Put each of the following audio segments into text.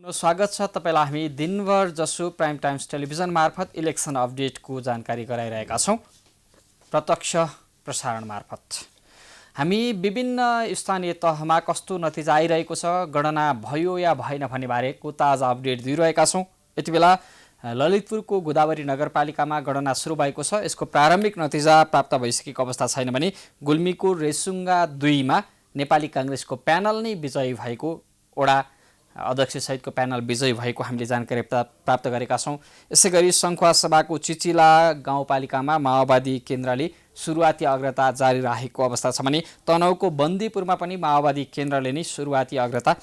स्वागत छ तपाईलाई हामी दिनभर जसो प्राइम टाइम्स टेलिभिजन मार्फत इलेक्सन अपडेटको जानकारी गराइरहेका छौं प्रत्यक्ष प्रसारण मार्फत। हामी विभिन्न स्थानीय तहमा कस्तो नतिजा आइरहेको छ, गणना भयो या भएन भन्ने बारेको ताजा अपडेट दिइरहेका छौं। यतिबेला ललितपुरको गोदावरी नगरपालिकामा गणना सुरु भएको छ। यसको प्रारम्भिक नतिजा प्राप्त भइसकेको अवस्था छैन भने गुल्मीको रेसुङ्गा 2 मा नेपाली कांग्रेसको प्यानल नै विजयी भएको वडा अध्यक्ष सहितको प्यानल विजयी भएको हामीले जानकारी प्राप्त गरेका छौं। यसैगरी सङ्खुवासभाको चिचिला गाउँपालिकामा माओवादी केन्द्रले सुरुवाती अग्रता जारी राखेको अवस्था छ भने तनहुको बन्दीपुरमा पनि माओवादी केन्द्रले नै सुरुवाती अग्रता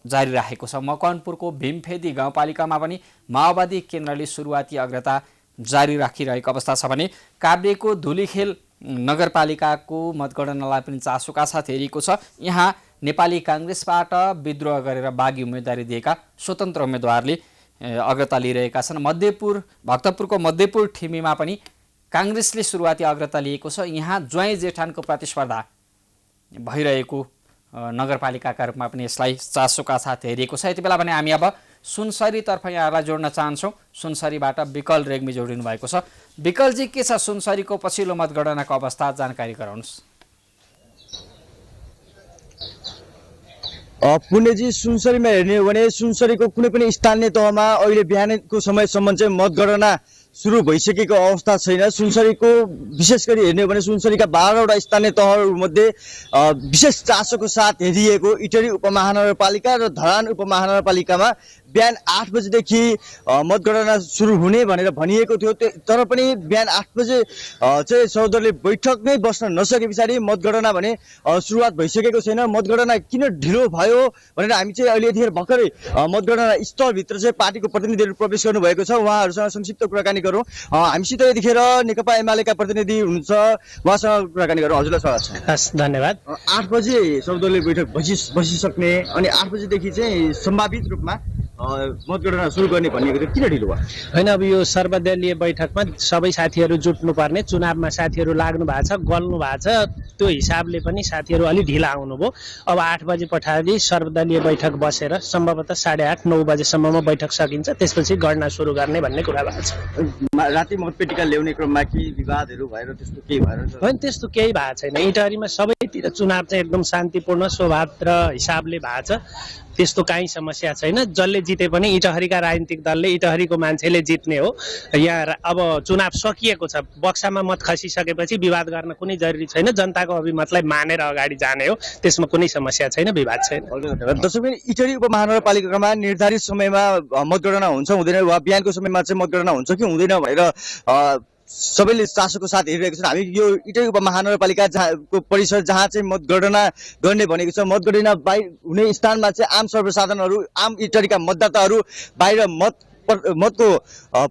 जारी राखेको छ। मकवानपुरको भीमफेदी गाउँपालिकामा पनि माओवादी केन्द्रले सुरुवाती अग्रता जारी राखिरहेको अवस्था छ भने काभ्रेको धुलीखेल नगरपालिकाको मतगणनालाई पनि चासोका साथ हेरिएको छ। यहाँ नेपाली कांग्रेसबाट विद्रोह गरेर बागी उम्मेदवारी दिएका स्वतन्त्र उम्मेदवारले अग्रता लिइरहेका छन्। भक्तपुरको मध्यपुर ठिमीमा पनि कांग्रेसले सुरुवाती अग्रता लिएको छ। यहाँ ज्वाइँ जेठानको प्रतिस्पर्धा भइरहेको नगरपालिकाका रूपमा पनि यसलाई चासोका साथ हेरिएको छ। यतिबेला भने हामी अब सुनसरीतर्फ यहाँलाई जोड्न चाहन्छौँ। सुनसरीबाट विकल रेग्मी जोडिनु भएको छ। विकलजी, के छ सुनसरीको पछिल्लो मतगणनाको अवस्था, जानकारी गराउनुहोस्। पुण्यजी, सुनसरीमा हेर्ने हो भने सुनसरीको कुनै पनि स्थानीय तहमा अहिले बिहानको समयसम्म चाहिँ मतगणना सुरु भइसकेको अवस्था छैन। सुनसरीको विशेष गरी हेर्ने हो भने सुनसरीका 12वटा स्थानीय तहहरूमध्ये विशेष चासोको साथ हेरिएको इटरी उपमहानगरपालिका र धरान उपमहानगरपालिकामा बिहान 8 बजेदेखि मतगणना सुरु हुने भनेर भनिएको थियो। तर पनि बिहान 8 बजे चाहिँ सर्वदलीय बैठक नै बस्न नसके पछाडि मतगणना भने सुरुवात भइसकेको छैन। मतगणना किन ढिलो भयो भनेर हामी चाहिँ अहिले यतिखेर भर्खरै मतगणना स्थलभित्र चाहिँ पार्टीको प्रतिनिधिहरू प्रवेश गर्नुभएको छ। उहाँहरूसँग संक्षिप्त कुराकानी गरौँ। हामीसित यतिखेर नेकपा एमालेका प्रतिनिधि हुनुहुन्छ, उहाँसँग कुराकानी गरौँ। हजुरलाई स्वागत छ। हस्, धन्यवाद। 8 बजे सर्वदलीय बैठक बसिसक्ने अनि 8 बजेदेखि चाहिँ सम्भावित रूपमा मतगणना सुरु गर्ने भनिएको थियो, किन ढिलो भयो? होइन, अब यो सर्वदलीय बैठकमा सबै साथीहरू जुट्नुपर्ने, चुनावमा साथीहरू लाग्नु भएको छ, गल्नु भएको छ, त्यो हिसाबले पनि साथीहरू अलि ढिला आउनुभयो। अब 8 बजे पछाडि सर्वदलीय बैठक बसेर सम्भवतः 8:30-9 बजेसम्ममा बैठक सकिन्छ, त्यसपछि गणना सुरु गर्ने भन्ने कुरा भएको छ। राति मतपेटिका ल्याउने क्रममा केही विवादहरू भएर त्यस्तो केही भएर? होइन, त्यस्तो केही भएको छैन। इटहरीमा सबैतिर चुनाव चाहिँ एकदम शान्तिपूर्ण स्वभाव र हिसाबले भएको छ। त्यस्तो काहीँ समस्या छैन। जसले जिते पनि इटहरीका राजनीतिक दलले, इटहरीको मान्छेले जित्ने हो। यहाँ अब चुनाव सकिएको छ, बक्सामा मत खसिसकेपछि विवाद गर्न कुनै जरुरी छैन। जनताको अभिमतलाई मानेर अगाडि जाने हो, त्यसमा कुनै समस्या छैन, विवाद छैन। दर्शक, इटहरी उपमहानगरपालिकामा निर्धारित समयमा मतगणना हुन्छ हुँदैन, वा बिहानको समयमा चाहिँ मतगणना हुन्छ कि हुँदैन भनेर सबैले चासोको साथ हेरिरहेको छ। हामी यो इटरी उपमहानगरपालिकाको परिसर जहाँ चाहिँ मतगणना गर्ने भनेको छ, मतगणना बाहिर हुने स्थानमा चाहिँ आम सर्वसाधारणहरू, आम इटरीका मतदाताहरू बाहिर मतको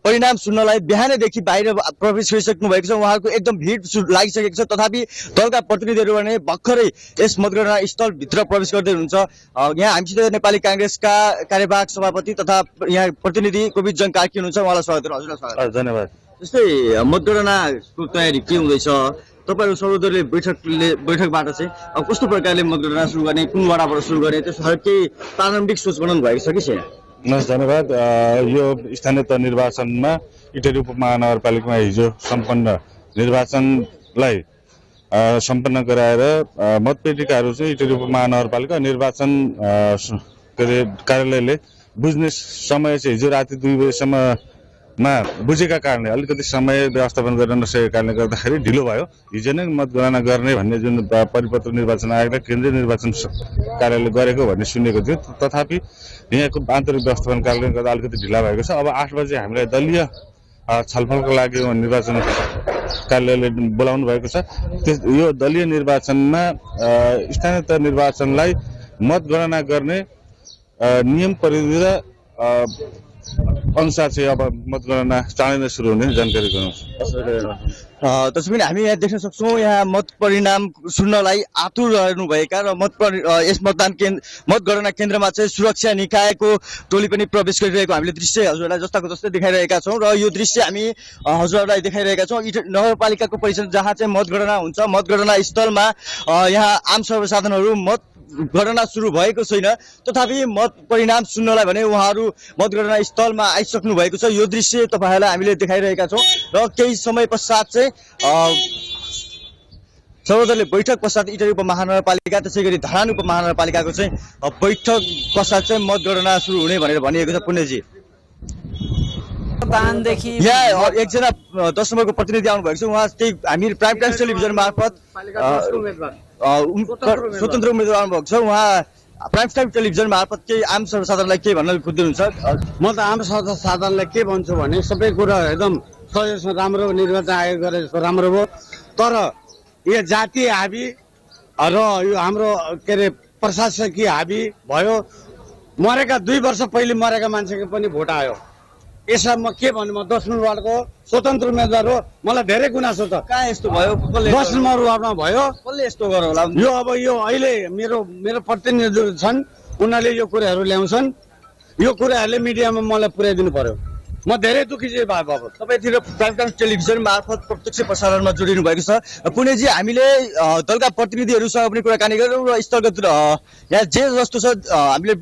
परिणाम सुन्नलाई बिहानैदेखि बाहिर प्रवेश गरिसक्नु भएको छ। उहाँहरूको एकदम भिड लागिसकेको छ। तथापि दलका प्रतिनिधिहरू भने भर्खरै यस मतगणना स्थलभित्र प्रवेश गर्दै हुनुहुन्छ। यहाँ हामीसित नेपाली कांग्रेसका कार्यवाहक सभापति तथा यहाँ प्रतिनिधि कोविद जङ कार्की हुनुहुन्छ, उहाँलाई स्वागत गर्छु। हजुरलाई स्वागत। धन्यवाद। जस्तै मतगणनाको तयारी के हुँदैछ, तपाईहरु सर्वदलीय बैठकबाट चाहिँ अब कस्तो प्रकारले मतगणना सुरु गर्ने, कुन वडाबाट सुरु गर्ने, त्यसो केही प्रारम्भिक सोच बनाउनु भएको छ कि छैन? धन्यवाद। यो स्थानीय तह निर्वाचनमा इटरी उपमहानगरपालिकामा हिजो सम्पन्न निर्वाचनलाई सम्पन्न गराएर मतपेटिकाहरू चाहिँ इटरी उपमहानगरपालिका निर्वाचन कार्यालयले बुझ्ने समय चाहिँ हिजो राति 2 बजेसम्ममा बुझेका कारणले अलिकति समय व्यवस्थापन गर्न नसकेको कारणले गर्दाखेरि ढिलो भयो। हिजो नै मतगणना गर्ने भन्ने जुन परिपत्र निर्वाचन आयोगले केन्द्रीय निर्वाचन कार्यालयले गरेको भन्ने सुनेको थियो। तथापि यहाँको आन्तरिक व्यवस्थापन कारणले गर्दा अलिकति ढिला भएको छ। अब 8 बजे हामीलाई दलीय छलफलको लागि निर्वाचन कार्यालयले बोलाउनु भएको छ। यो दलीय निर्वाचनमा स्थानीय तह निर्वाचनलाई मतगणना गर्ने नियम परिधि र अनुसार चाहिँ अब मतगणना चाँडै नै सुरु हुने जानकारी गराउँछु। तस्बिर हामी यहाँ देख्न सक्छौँ। यहाँ मत परिणाम सुन्नलाई आतुर रहनुभएका र यस मतगणना केन्द्रमा चाहिँ सुरक्षा निकायको टोली पनि प्रवेश गरिरहेको हामीले दृश्य हजुरलाई जस्ताको जस्तै देखाइरहेका छौँ। र यो दृश्य हामी हजुरलाई देखाइरहेका छौँ। नगरपालिकाको परिसर जहाँ चाहिँ मतगणना हुन्छ, मतगणना स्थलमा यहाँ आम सर्वसाधारणहरू मत मतगणना सुरु भएको छैन, तथापि मत परिणाम सुन्नलाई भने उहाँहरू मतगणना स्थलमा आइसक्नु भएको छ। यो दृश्य तपाईँहरूलाई हामीले देखाइरहेका छौँ र केही समय पश्चात चाहिँ सर्वदलीय बैठक पश्चात इटहरी उपमहानगरपालिका त्यसै गरी धरान उपमहानगरपालिकाको चाहिँ बैठक पश्चात चाहिँ मतगणना सुरु हुने भनेर भनिएको छ। पुण्यजी, मतदानदेखि यहाँ एकजना 10 नम्बरको प्रतिनिधि आउनुभएको छ, उहाँ त्यही हामी प्राइम टाइम्स टेलिभिजन मार्फत स्वतन्त्र उम्मेदवार आउनुभएको छ। उहाँ प्राइम टाइम टेलिभिजन मार्फत केही आम सर्वसाधारणलाई के भन्न खोज्नुहुन्छ? म त आम सर्वसाधारणलाई के भन्छु भने सबै कुरा एकदम सहयोगसँग राम्रो निर्वाचन आयोग गरेको राम्रो भयो, तर यो जातीय हाबी र यो हाम्रो के अरे प्रशासकीय हाबी भयो। मरेका 2 वर्ष पहिले मरेका मान्छेको पनि भोट आयो। यसमा म के भन्नु, म 10 नम्बर वार्डको स्वतन्त्र उम्मेदवार हो, मलाई धेरै गुनासो छ। कहाँ यस्तो भयो? 10 नम्बर वार्डमा भयो। कसले यस्तो गर्यो होला? यो अब यो अहिले मेरो प्रतिनिधिहरू छन्, उनीहरूले यो कुराहरू ल्याउँछन्, यो कुराहरूले मिडियामा मलाई पुर्याइदिनु पर्यो। म धेरै दुःखी चाहिँ भएको। तपाईँतिर प्राइम टाइम टेलिभिजन मार्फत प्रत्यक्ष प्रसारणमा जोडिनु भएको छ। पुण्यजी, हामीले दलका प्रतिनिधिहरूसँग पनि कुराकानी गऱ्यौँ र स्थलगत यहाँ जे जस्तो छ हामीले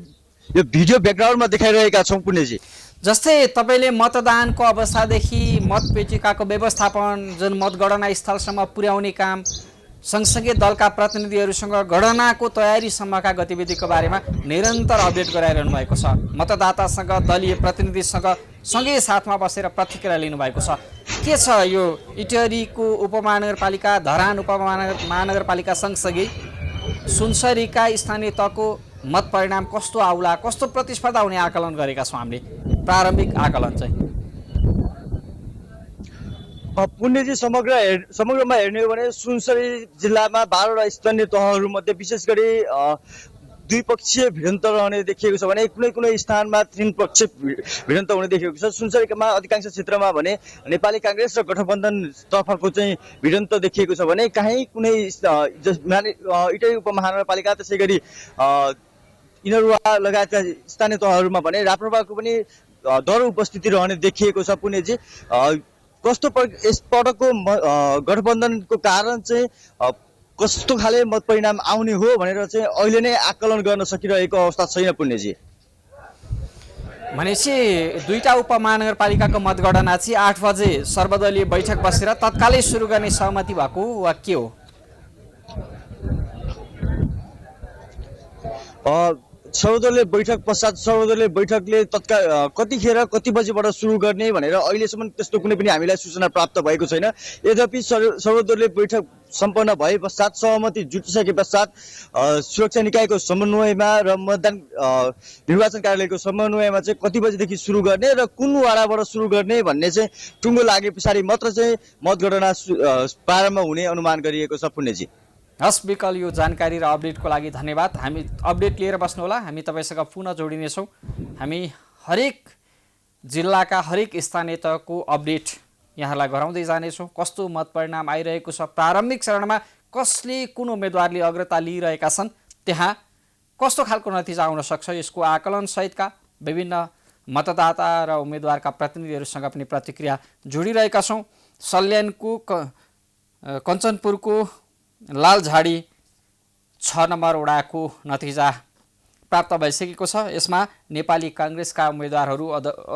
यो भिडियो ब्याकग्राउन्डमा देखाइरहेका छौँ। पुण्यजी, जस्तै तपाईँले मतदानको अवस्थादेखि मतपेटिकाको व्यवस्थापन, जुन मतगणना स्थलसम्म पुर्याउने काम, सँगसँगै दलका प्रतिनिधिहरूसँग गणनाको तयारीसम्मका गतिविधिको बारेमा निरन्तर अपडेट गराइरहनु भएको छ। मतदातासँग, दलीय प्रतिनिधिसँग सँगै साथमा बसेर प्रतिक्रिया लिनुभएको छ। के छ यो इटहरीको उपमहानगरपालिका, धरान उपमहानगरपालिका सँगसँगै सुनसरीका स्थानीय तहको मत परिणाम कस्तो आउला, कस्तो प्रतिस्पर्धा हुने आकलन गरेका छौँ हामीले? प्रारम्भिक आकलन चाहिँ पुण्यजी, समग्रमा हेर्ने हो भने सुनसरी जिल्लामा 12वटा स्थानीय तहहरूमध्ये विशेष गरी द्विपक्षीय भिडन्त रहने देखिएको छ भने कुनै कुनै स्थानमा त्रिपक्षीय भिडन्त हुने देखिएको छ। सुनसरीमा अधिकांश क्षेत्रमा भने नेपाली काङ्ग्रेस र गठबन्धन तर्फको चाहिँ भिडन्त देखिएको छ भने काहीँ कुनै इटहरी उपमहानगरपालिका त्यसै गरी इनरुवा लगायतका स्थानीय तहहरूमा भने राप्रपाको पनि दर उपस्थिति रहने देखिएको छ। पुण्यजी, कस्तो यसपटकको गठबन्धनको कारण चाहिँ कस्तो खाले मत परिणाम आउने हो भनेर चाहिँ अहिले नै आकलन गर्न सकिरहेको अवस्था छैन? पुण्यजी, भनेपछि 2टा उपमहानगरपालिकाको मतगणना चाहिँ 8 बजे सर्वदलीय बैठक बसेर तत्कालै सुरु गर्ने सहमति भएको वा के हो? सर्वदलीय बैठक पश्चात सर्वदलीय बैठकले तत्काल कतिखेर कति बजेबाट सुरु गर्ने भनेर अहिलेसम्म त्यस्तो कुनै पनि हामीलाई सूचना प्राप्त भएको छैन। यद्यपि सर्वदलीय बैठक सम्पन्न भए पश्चात सहमति जुटिसके पश्चात सुरक्षा निकायको समन्वयमा र मतदान निर्वाचन कार्यालयको समन्वयमा चाहिँ कति बजेदेखि सुरु गर्ने र कुन वाडाबाट सुरु गर्ने भन्ने चाहिँ टुङ्गो लागे पछाडि मात्र चाहिँ मतगणना प्रारम्भ हुने अनुमान गरिएको छ। पुण्यजी, हस् विकल, यो जानकारी र अपडेटको लागि धन्यवाद। हामी अपडेट लिएर बस्नुहोला, हामी तपाईँसँग पुनः जोडिनेछौँ। हामी हरेक जिल्लाका हरेक स्थानीय तहको अपडेट यहाँलाई गराउँदै जानेछौँ। कस्तो मत परिणाम आइरहेको छ, प्रारम्भिक चरणमा कसले कुन उम्मेदवारले अग्रता लिइरहेका छन्, त्यहाँ कस्तो खालको नतिजा आउन सक्छ, यसको आकलनसहितका विभिन्न मतदाता र उम्मेदवारका प्रतिनिधिहरूसँग पनि प्रतिक्रिया जोडिरहेका छौँ। सल्यानको कञ्चनपुरको लालझाडी 6 नम्बर वडाको नतिजा प्राप्त भइसकेको छ। यसमा नेपाली काङ्ग्रेसका उम्मेदवारहरू,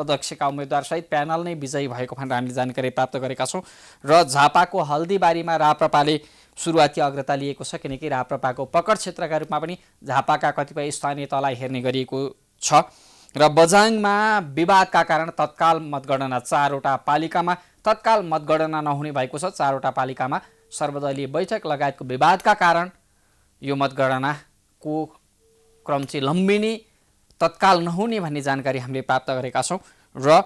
अध्यक्षका उम्मेदवारसहित प्यानल नै विजयी भएको भनेर हामीले जानकारी प्राप्त गरेका छौँ। र झापाको हल्दीबारीमा राप्रपाले सुरुवाती अग्रता लिएको छ, किनकि राप्रपाको पकड क्षेत्रका रूपमा पनि झापाका कतिपय स्थानीय तहलाई हेर्ने गरिएको छ। र बझाङमा विवादका कारण तत्काल मतगणना 4वटा पालिकामा तत्काल मतगणना नहुने भएको छ। 4वटा पालिकामा सर्वदलीय बैठक लगायतको विवादका कारण यो मतगणनाको क्रम चाहिँ लम्बिने, तत्काल नहुने भन्ने जानकारी हामीले प्राप्त गरेका छौँ। र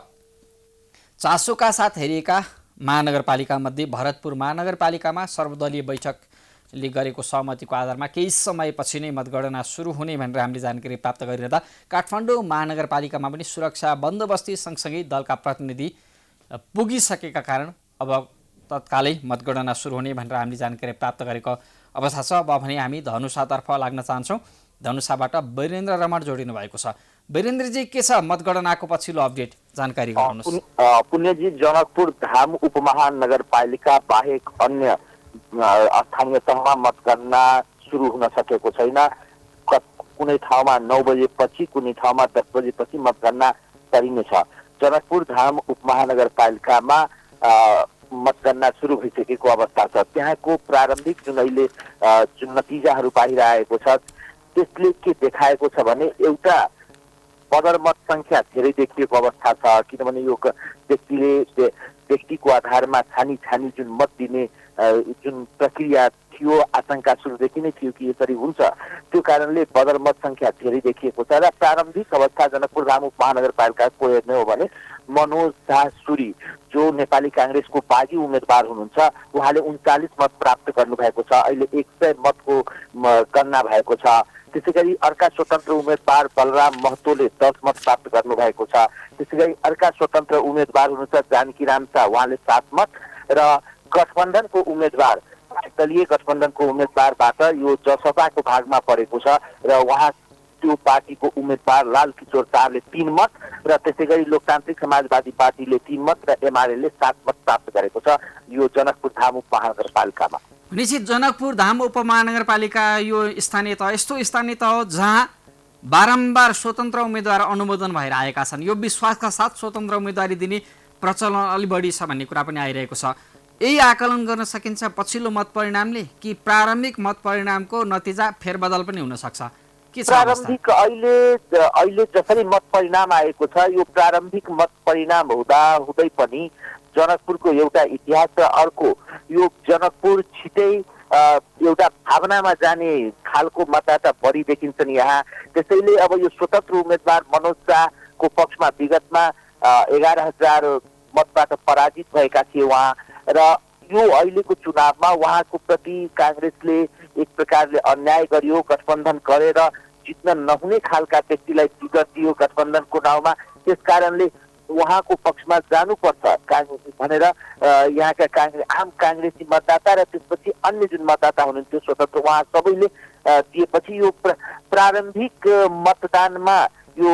चासोका साथ हेरिएका महानगरपालिकामध्ये भरतपुर महानगरपालिकामा सर्वदलीय बैठकले गरेको सहमतिको आधारमा केही समयपछि नै मतगणना सुरु हुने भनेर हामीले जानकारी प्राप्त गरिरहँदा काठमाडौँ महानगरपालिकामा पनि सुरक्षा बन्दोबस्ती सँगसँगै दलका प्रतिनिधि पुगिसकेका कारण अब तत्कालै मतगणना सुरु हुने भनेर हामीले जानकारी प्राप्त गरेको अवस्था छ। अब भने हामी धनुषातर्फ लाग्न चाहन्छौँ। धनुषाबाट वीरेन्द्र रमण जोडिनु भएको छ। वीरेन्द्रजी, के छ मतगणनाको पछिल्लो अपडेट, जानकारी गराउनुहोस्। पुण्यजी, जनकपुर धाम उपमहानगरपालिका बाहेक अन्य स्थानीय तहमा मतगणना सुरु हुन सकेको छैन। कुनै ठाउँमा 9 बजेपछि कुनै ठाउँमा 10 बजेपछि मतगणना गरिनेछ। जनकपुर धाम उपमहानगरपालिकामा मतगणना सुरु भइसकेको अवस्था छ। त्यहाँको प्रारम्भिक जुन अहिले जुन नतिजाहरू बाहिर आएको छ त्यसले के देखाएको छ भने एउटा बदर मत संख्या धेरै देखिएको अवस्था छ। किनभने यो व्यक्तिको आधारमा छानी जुन मत दिने जुन प्रक्रिया थियो आशंका सुरुदेखि नै थियो कि यसरी हुन्छ। त्यो कारणले बदर मत संख्या धेरै देखिएको छ र प्रारम्भिक अवस्था जनकपुर धाम उपमहानगरपालिकाको हेर्ने हो भने मनोज शाह सुरी जो नेपाली कांग्रेसको बागी उम्मेदवार हुनुहुन्छ उहाँले 39 मत प्राप्त गर्नुभएको छ। अहिले 100 मतको गणना भएको छ। त्यसैगरी अर्का स्वतन्त्र उम्मेदवार बलराम महतोले 10 मत प्राप्त गर्नुभएको छ। त्यसैगरी अर्का स्वतन्त्र उम्मेदवार हुनुहुन्छ जानकी राम शाह, उहाँले 7 मत र गठबन्धनको उम्मेदवार दलीय गठबन्धनको उम्मेदवारबाट यो जसपाको भागमा परेको छ र उहाँ त्यो पार्टीको उम्मेदवार लाल किशोर चारले 3 मत र त्यसैगरी लोकतान्त्रिक समाजवादी पार्टीले 3 मत र एमाले 7 मत प्राप्त गरेको छ यो जनकपुर धाम उपमहानगरपालिकामा। निश्चित जनकपुर धाम उपमहानगरपालिका यो स्थानीय तह यस्तो स्थानीय तह हो जहाँ बारम्बार स्वतन्त्र उम्मेदवार अनुमोदन भएर आएका छन्। यो विश्वासका साथ स्वतन्त्र उम्मेदवारी दिने प्रचलन अलि बढी छ भन्ने कुरा पनि आइरहेको छ। यही आकलन गर्न सकिन्छ पछिल्लो मत परिणामले कि प्रारम्भिक मत परिणामको नतिजा फेरबदल पनि हुन सक्छ? के छ प्रारम्भिक अहिले जसरी मत परिणाम आएको छ यो प्रारम्भिक मत परिणाम हुँदै पनि जनकपुरको एउटा इतिहास र अर्को यो जनकपुर छिटै एउटा भावनामा जाने खालको मतदाता बढी देखिन्छन् यहाँ। त्यसैले अब यो स्वतन्त्र उम्मेदवार मनोज शाहको पक्षमा विगतमा 11,000 मतबाट पराजित भएका थिए उहाँ र यो अहिलेको चुनावमा उहाँको प्रति कांग्रेसले एक प्रकारले अन्याय गरियो, गठबन्धन गरेर जित्न नहुने खालका व्यक्तिलाई टिकट दियो गठबन्धनको नाउँमा। त्यस कारणले उहाँको पक्षमा जानुपर्छ भनेर यहाँका आम कांग्रेसी मतदाता र त्यसपछि अन्य जुन मतदाता हुनुहुन्थ्यो स्वतन्त्र उहाँ सबैले दिएपछि यो प्रारम्भिक मतदानमा यो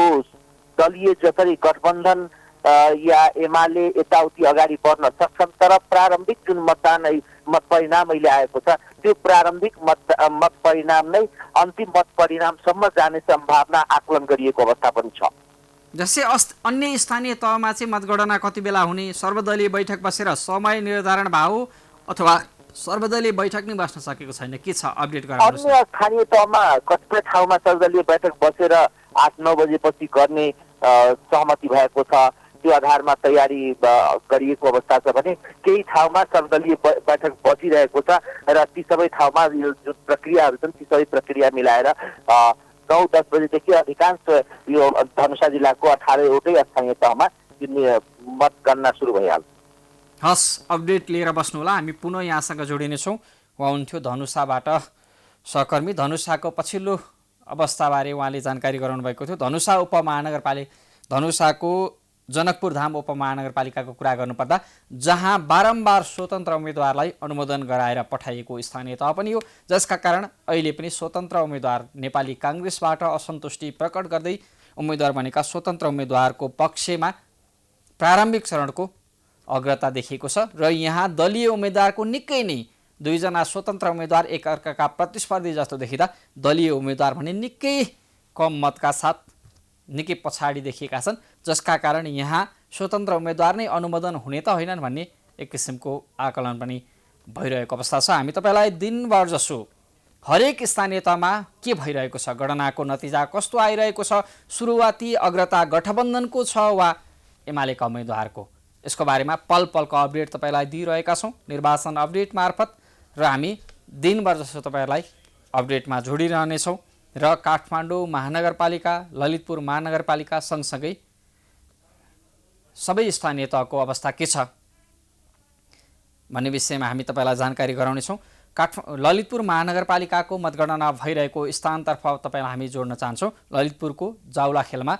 दलीय जसरी गठबन्धन या एमाले यताउति अगाडि बढ्न सक्छन् तर प्रारम्भिक जुन मत परिणाम अहिले आएको छ त्यो प्रारम्भिक मत परिणाम नै अन्तिम मत परिणामसम्म जाने सम्भावना आकलन गरिएको अवस्था पनि छ। जस्तै अन्य स्थानीय तहमा चाहिँ मतगणना कति बेला हुने, सर्वदलीय बैठक बसेर समय निर्धारण भयो अथवा सर्वदलीय बैठक नै बस्न सकेको छैन, के छ अपडेट गराउनुहोस्। अन्य स्थानीय तहमा कतिपय ठाउँमा सर्वदलीय बैठक बसेर 8-9 बजेपछि गर्ने सहमति भएको छ। त्यो आधारमा तयारी गरिएको अवस्था छ भने केही ठाउँमा सर्वदलीय बैठक बसिरहेको छ र ती सबै ठाउँमा यो जुन प्रक्रियाहरू छन् ती सबै प्रक्रिया मिलाएर 9-10 बजेदेखि अधिकांश यो धनुषा जिल्लाको 18वटै स्थानीय तहमा मतगणना सुरु भइहाल्छ। हस्, अपडेट लिएर बस्नुहोला। हामी पुनः यहाँसँग जोडिनेछौँ। उहाँ हुन्थ्यो धनुषाबाट सहकर्मी। धनुषाको पछिल्लो अवस्थाबारे उहाँले जानकारी गराउनु भएको थियो। धनुषाको जनकपुर धाम उपमहानगरपालिकाको कुरा गर्नुपर्दा जहाँ बारम्बार स्वतन्त्र उम्मेदवारलाई अनुमोदन गराएर पठाइएको स्थानीय तह पनि हो, जसका कारण अहिले पनि स्वतन्त्र उम्मेदवार नेपाली कांग्रेसबाट असन्तुष्टि प्रकट गर्दै उम्मेदवार बनेका स्वतन्त्र उम्मेदवारको पक्षमा प्रारम्भिक चरणको अग्रता देखिएको छ र यहाँ दलीय उम्मेदवारको निकै नै दुईजना स्वतन्त्र उम्मेदवार एकअर्काका प्रतिस्पर्धी जस्तो देखिँदा दलीय उम्मेदवार भने निकै कम मतका साथ निकै पछाडि देखिएका छन्, जसका कारण यहाँ स्वतन्त्र उम्मेदवार नै अनुमोदन हुने त होइनन् भन्ने एक किसिमको आकलन पनि भइरहेको अवस्था छ। हामी तपाईँलाई दिनभर जसो हरेक स्थानीय तहमा के भइरहेको छ, गणनाको नतिजा कस्तो आइरहेको छ, सुरुवाती अग्रता गठबन्धनको छ वा एमालेका उम्मेदवारको, यसको बारेमा पल पलको अपडेट तपाईँलाई दिइरहेका छौँ निर्वाचन अपडेट मार्फत र हामी दिनभर जसो तपाईँहरूलाई अपडेटमा जोडिरहनेछौँ। र काठमाडौँ महानगरपालिका, ललितपुर महानगरपालिका सँगसँगै सबै स्थानीय तहको अवस्था के छ भन्ने विषयमा हामी तपाईँलाई जानकारी गराउनेछौँ। ललितपुर महानगरपालिकाको मतगणना भइरहेको स्थानतर्फ तपाईँलाई हामी जोड्न चाहन्छौँ। ललितपुरको जाउलाखेलमा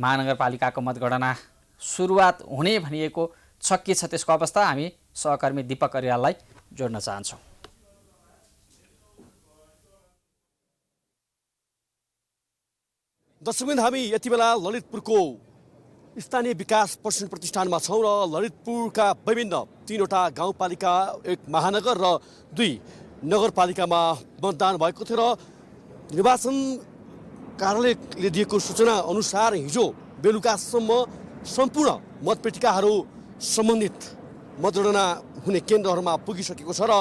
महानगरपालिकाको मतगणना सुरुवात हुने भनिएको छ, के छ त्यसको अवस्था, हामी सहकर्मी दीपक अरियाललाई जोड्न चाहन्छौँ। दर्शकबिन, हामी यति बेला ललितपुरको स्थानीय विकास पर्यटन प्रतिष्ठानमा छौँ र ललितपुरका विभिन्न 3वटा गाउँपालिका, 1 महानगर र 2 नगरपालिकामा मतदान भएको थियो र निर्वाचन कार्यालयले दिएको सूचना अनुसार हिजो बेलुकासम्म सम्पूर्ण मतपेटिकाहरू सम्बन्धित मतगणना हुने केन्द्रहरूमा पुगिसकेको छ र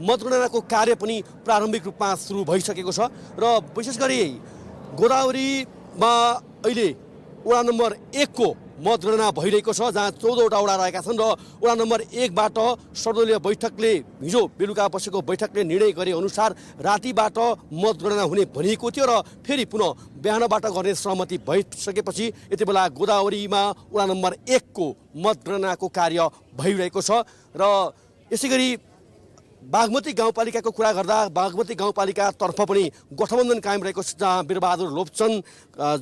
मतगणनाको कार्य पनि प्रारम्भिक रूपमा सुरु भइसकेको छ र विशेष गरी गोदावरीमा अहिले वडा नम्बर 1 को मतगणना भइरहेको छ, जहाँ 14वटा वडा रहेका छन् र वडा नम्बर 1बाट सर्वदलीय बैठकले हिजो बेलुका बसेको बैठकले निर्णय गरे अनुसार रातिबाट मतगणना हुने भनिएको थियो र फेरि पुनः बिहानबाट गर्ने सहमति भइसकेपछि यति बेला गोदावरीमा वडा नम्बर 1 को मतगणनाको कार्य भइरहेको छ र यसै गरी बागमती गाउँपालिकाको कुरा गर्दा बागमती गाउँपालिकातर्फ पनि गठबन्धन कायम रहेको छ, जहाँ वीरबहादुर लोप्चन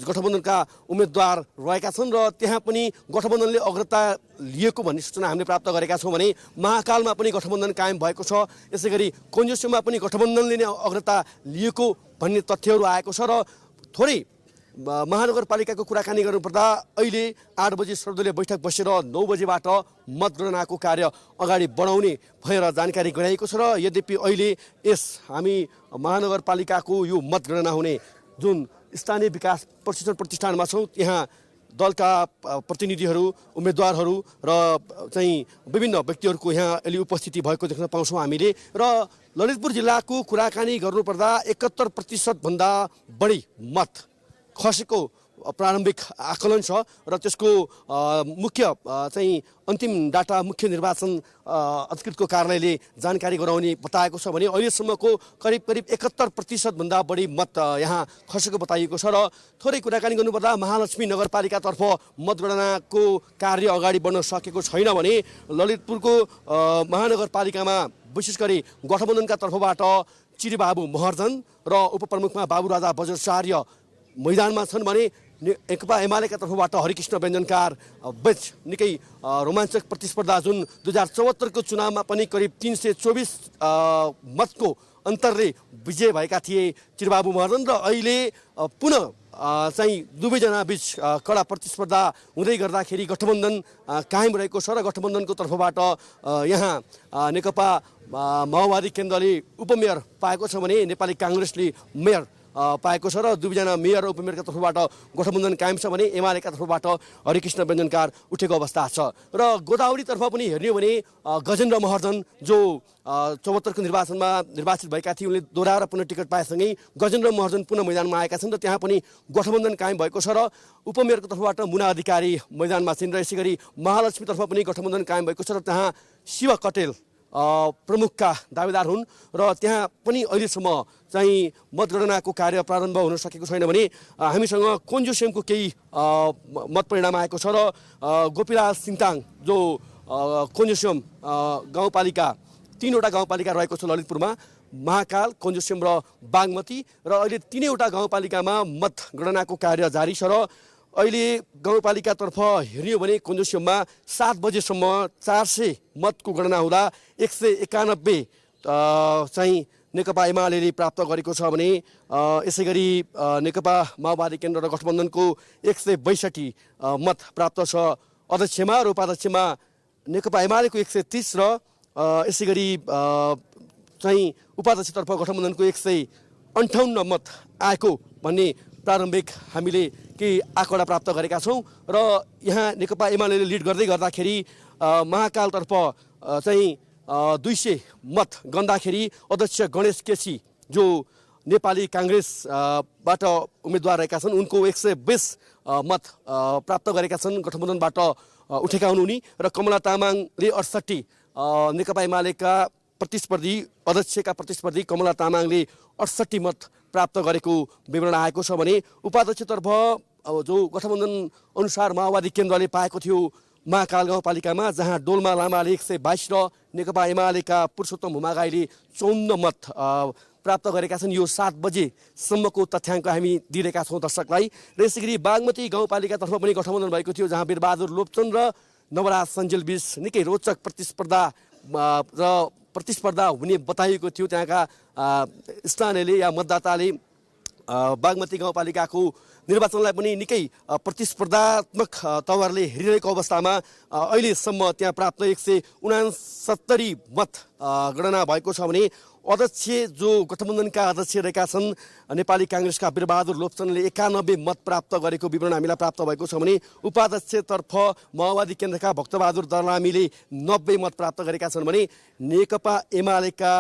गठबन्धनका उम्मेदवार रहेका छन् र त्यहाँ पनि गठबन्धनले अग्रता लिएको भन्ने सूचना हामीले प्राप्त गरेका छौँ भने महाकालमा पनि गठबन्धन कायम भएको छ। यसै गरी कोन्जुसीमा पनि गठबन्धनले नै अग्रता लिएको भन्ने तथ्यहरू आएको छ र थोरै महानगरपालिकाको कुराकानी गर्नुपर्दा अहिले 8 बजे सर्वदलीय बैठक बसेर 9 बजेबाट मतगणनाको कार्य अगाडि बढाउने भएर जानकारी गराइएको छ र यद्यपि अहिले हामी महानगरपालिकाको यो मतगणना हुने जुन स्थानीय विकास प्रशिक्षण प्रतिष्ठानमा छौँ, यहाँ दलका प्रतिनिधिहरू, उम्मेदवारहरू र चाहिँ विभिन्न व्यक्तिहरूको यहाँ अहिले उपस्थिति भएको देख्न पाउँछौँ हामीले र ललितपुर जिल्लाको कुराकानी गर्नुपर्दा 71% भन्दा बढी मत खसेको प्रारम्भिक आकलन छ र त्यसको मुख्य चाहिँ अन्तिम डाटा मुख्य निर्वाचन अधिकृतको कार्यालयले जानकारी गराउने बताएको छ भने अहिलेसम्मको करिब 71% भन्दा बढी मत यहाँ खसेको बताइएको छ र थोरै कुराकानी गर्नुपर्दा महालक्ष्मी नगरपालिकातर्फ मतगणनाको कार्य अगाडि बढ्न सकेको छैन भने ललितपुरको महानगरपालिकामा विशेष गरी गठबन्धनका तर्फबाट चिरीबाबु महर्जन र उपप्रमुखमा बाबुराजा बज्राचार्य मैदानमा छन् भने नेकपा एमालेका तर्फबाट हरिकृष्ण व्यञ्जनकार बीच निकै रोमाञ्चक प्रतिस्पर्धा जुन 2074 को चुनावमा पनि करिब 324 मतको अन्तरले विजय भएका थिए चिरबाबु महर्जन र अहिले पुनः चाहिँ दुवैजना बीच कडा प्रतिस्पर्धा हुँदै गर्दाखेरि गठबन्धन कायम रहेको छ र गठबन्धनको तर्फबाट यहाँ नेकपा माओवादी केन्द्रले उपमेयर पाएको छ भने नेपाली काङ्ग्रेसले मेयर पाएको छ र दुईजना मेयर र उपमेयरका तर्फबाट गठबन्धन कायम छ भने एमालेका तर्फबाट हरिकृष्ण व्यञ्जनकार उठेको अवस्था छ र गोदावरीतर्फ पनि हेर्ने हो भने गजेन्द्र महर्जन जो 74 को निर्वाचनमा निर्वाचित भएका थिए, उनले दोहोऱ्याएर पुनः टिकट पाएसँगै गजेन्द्र महर्जन पुनः मैदानमा आएका छन् र त्यहाँ पनि गठबन्धन कायम भएको छ र उपमेयरको तर्फबाट मुना अधिकारी मैदानमा छिन् र यसै गरी महालक्ष्मीतर्फ पनि गठबन्धन कायम भएको छ र त्यहाँ शिव कटेल प्रमुखका दावेदार हुन् र त्यहाँ पनि अहिलेसम्म चाहिँ मतगणनाको कार्य प्रारम्भ हुन सकेको छैन भने हामीसँग कोन्जुसेमको केही मत परिणाम आएको छ र गोपीलाल सिङताङ जो कोन्जुसेम गाउँपालिका 3वटा गाउँपालिका रहेको छ ललितपुरमा, महाकाल, कोन्जुसेम र बागमती र अहिले 3वटा गाउँपालिकामा मतगणनाको कार्य जारी छ र अहिले गाउँपालिकातर्फ हेर्ने हो भने कोन्जुसेममा 7 बजेसम्म 400 मतको गणना हुँदा 191 चाहिँ नेकपा एमाले प्राप्त गरेको छ भने यसै गरी नेकपा माओवादी केन्द्र र गठबन्धनको 162 मत प्राप्त छ अध्यक्षमा र उपाध्यक्षमा नेकपा एमालेको 130 र यसै गरी चाहिँ उपाध्यक्षतर्फ गठबन्धनको 158 मत आएको भन्ने प्रारम्भिक हामीले केही आँकडा प्राप्त गरेका छौँ र यहाँ नेकपा एमाले लिड गर्दै गर्दाखेरि महाकालतर्फ चाहिँ 200 मत गन्दाखेरि अध्यक्ष गणेश केसी जो नेपाली काङ्ग्रेसबाट उम्मेदवार रहेका छन् उनको 120 मत प्राप्त गरेका छन् गठबन्धनबाट उठेका हुन् उनी र कमला तामाङले 68 नेकपा एमालेका प्रतिस्पर्धी अध्यक्षका प्रतिस्पर्धी कमला तामाङले 68 मत प्राप्त गरेको विवरण आएको छ भने उपाध्यक्षतर्फ जो गठबन्धन अनुसार माओवादी केन्द्रले पाएको थियो महाकाल गाउँपालिकामा, जहाँ डोल्मा लामाले 122 र नेकपा एमालेका पुरुषोत्तम हुमागाईले 54 मत प्राप्त गरेका छन्। यो 7 बजेसम्मको तथ्याङ्क हामी दिइरहेका छौँ दर्शकलाई। र यसै गरी बागमती गाउँपालिकातर्फ पनि गठबन्धन भएको थियो, जहाँ वीरबहादुर लोप्चन र नवराज सञ्जेल बीच निकै रोचक प्रतिस्पर्धा हुने बताइएको थियो। त्यहाँका स्थानीयले या मतदाताले बागमती गाउँपालिकाको निर्वाचनलाई पनि निकै प्रतिस्पर्धात्मक तवरले हेरिरहेको अवस्थामा अहिलेसम्म त्यहाँ प्राप्त 169 मत गणना भएको छ भने अध्यक्ष जो गठबन्धनका अध्यक्ष रहेका छन् नेपाली काङ्ग्रेसका वीरबहादुर लोप्चनले 91 मत प्राप्त गरेको विवरण हामीलाई प्राप्त भएको छ भने उपाध्यक्षतर्फ माओवादी केन्द्रका भक्तबहादुर दलामीले 90 मत प्राप्त गरेका छन् भने नेकपा एमालेका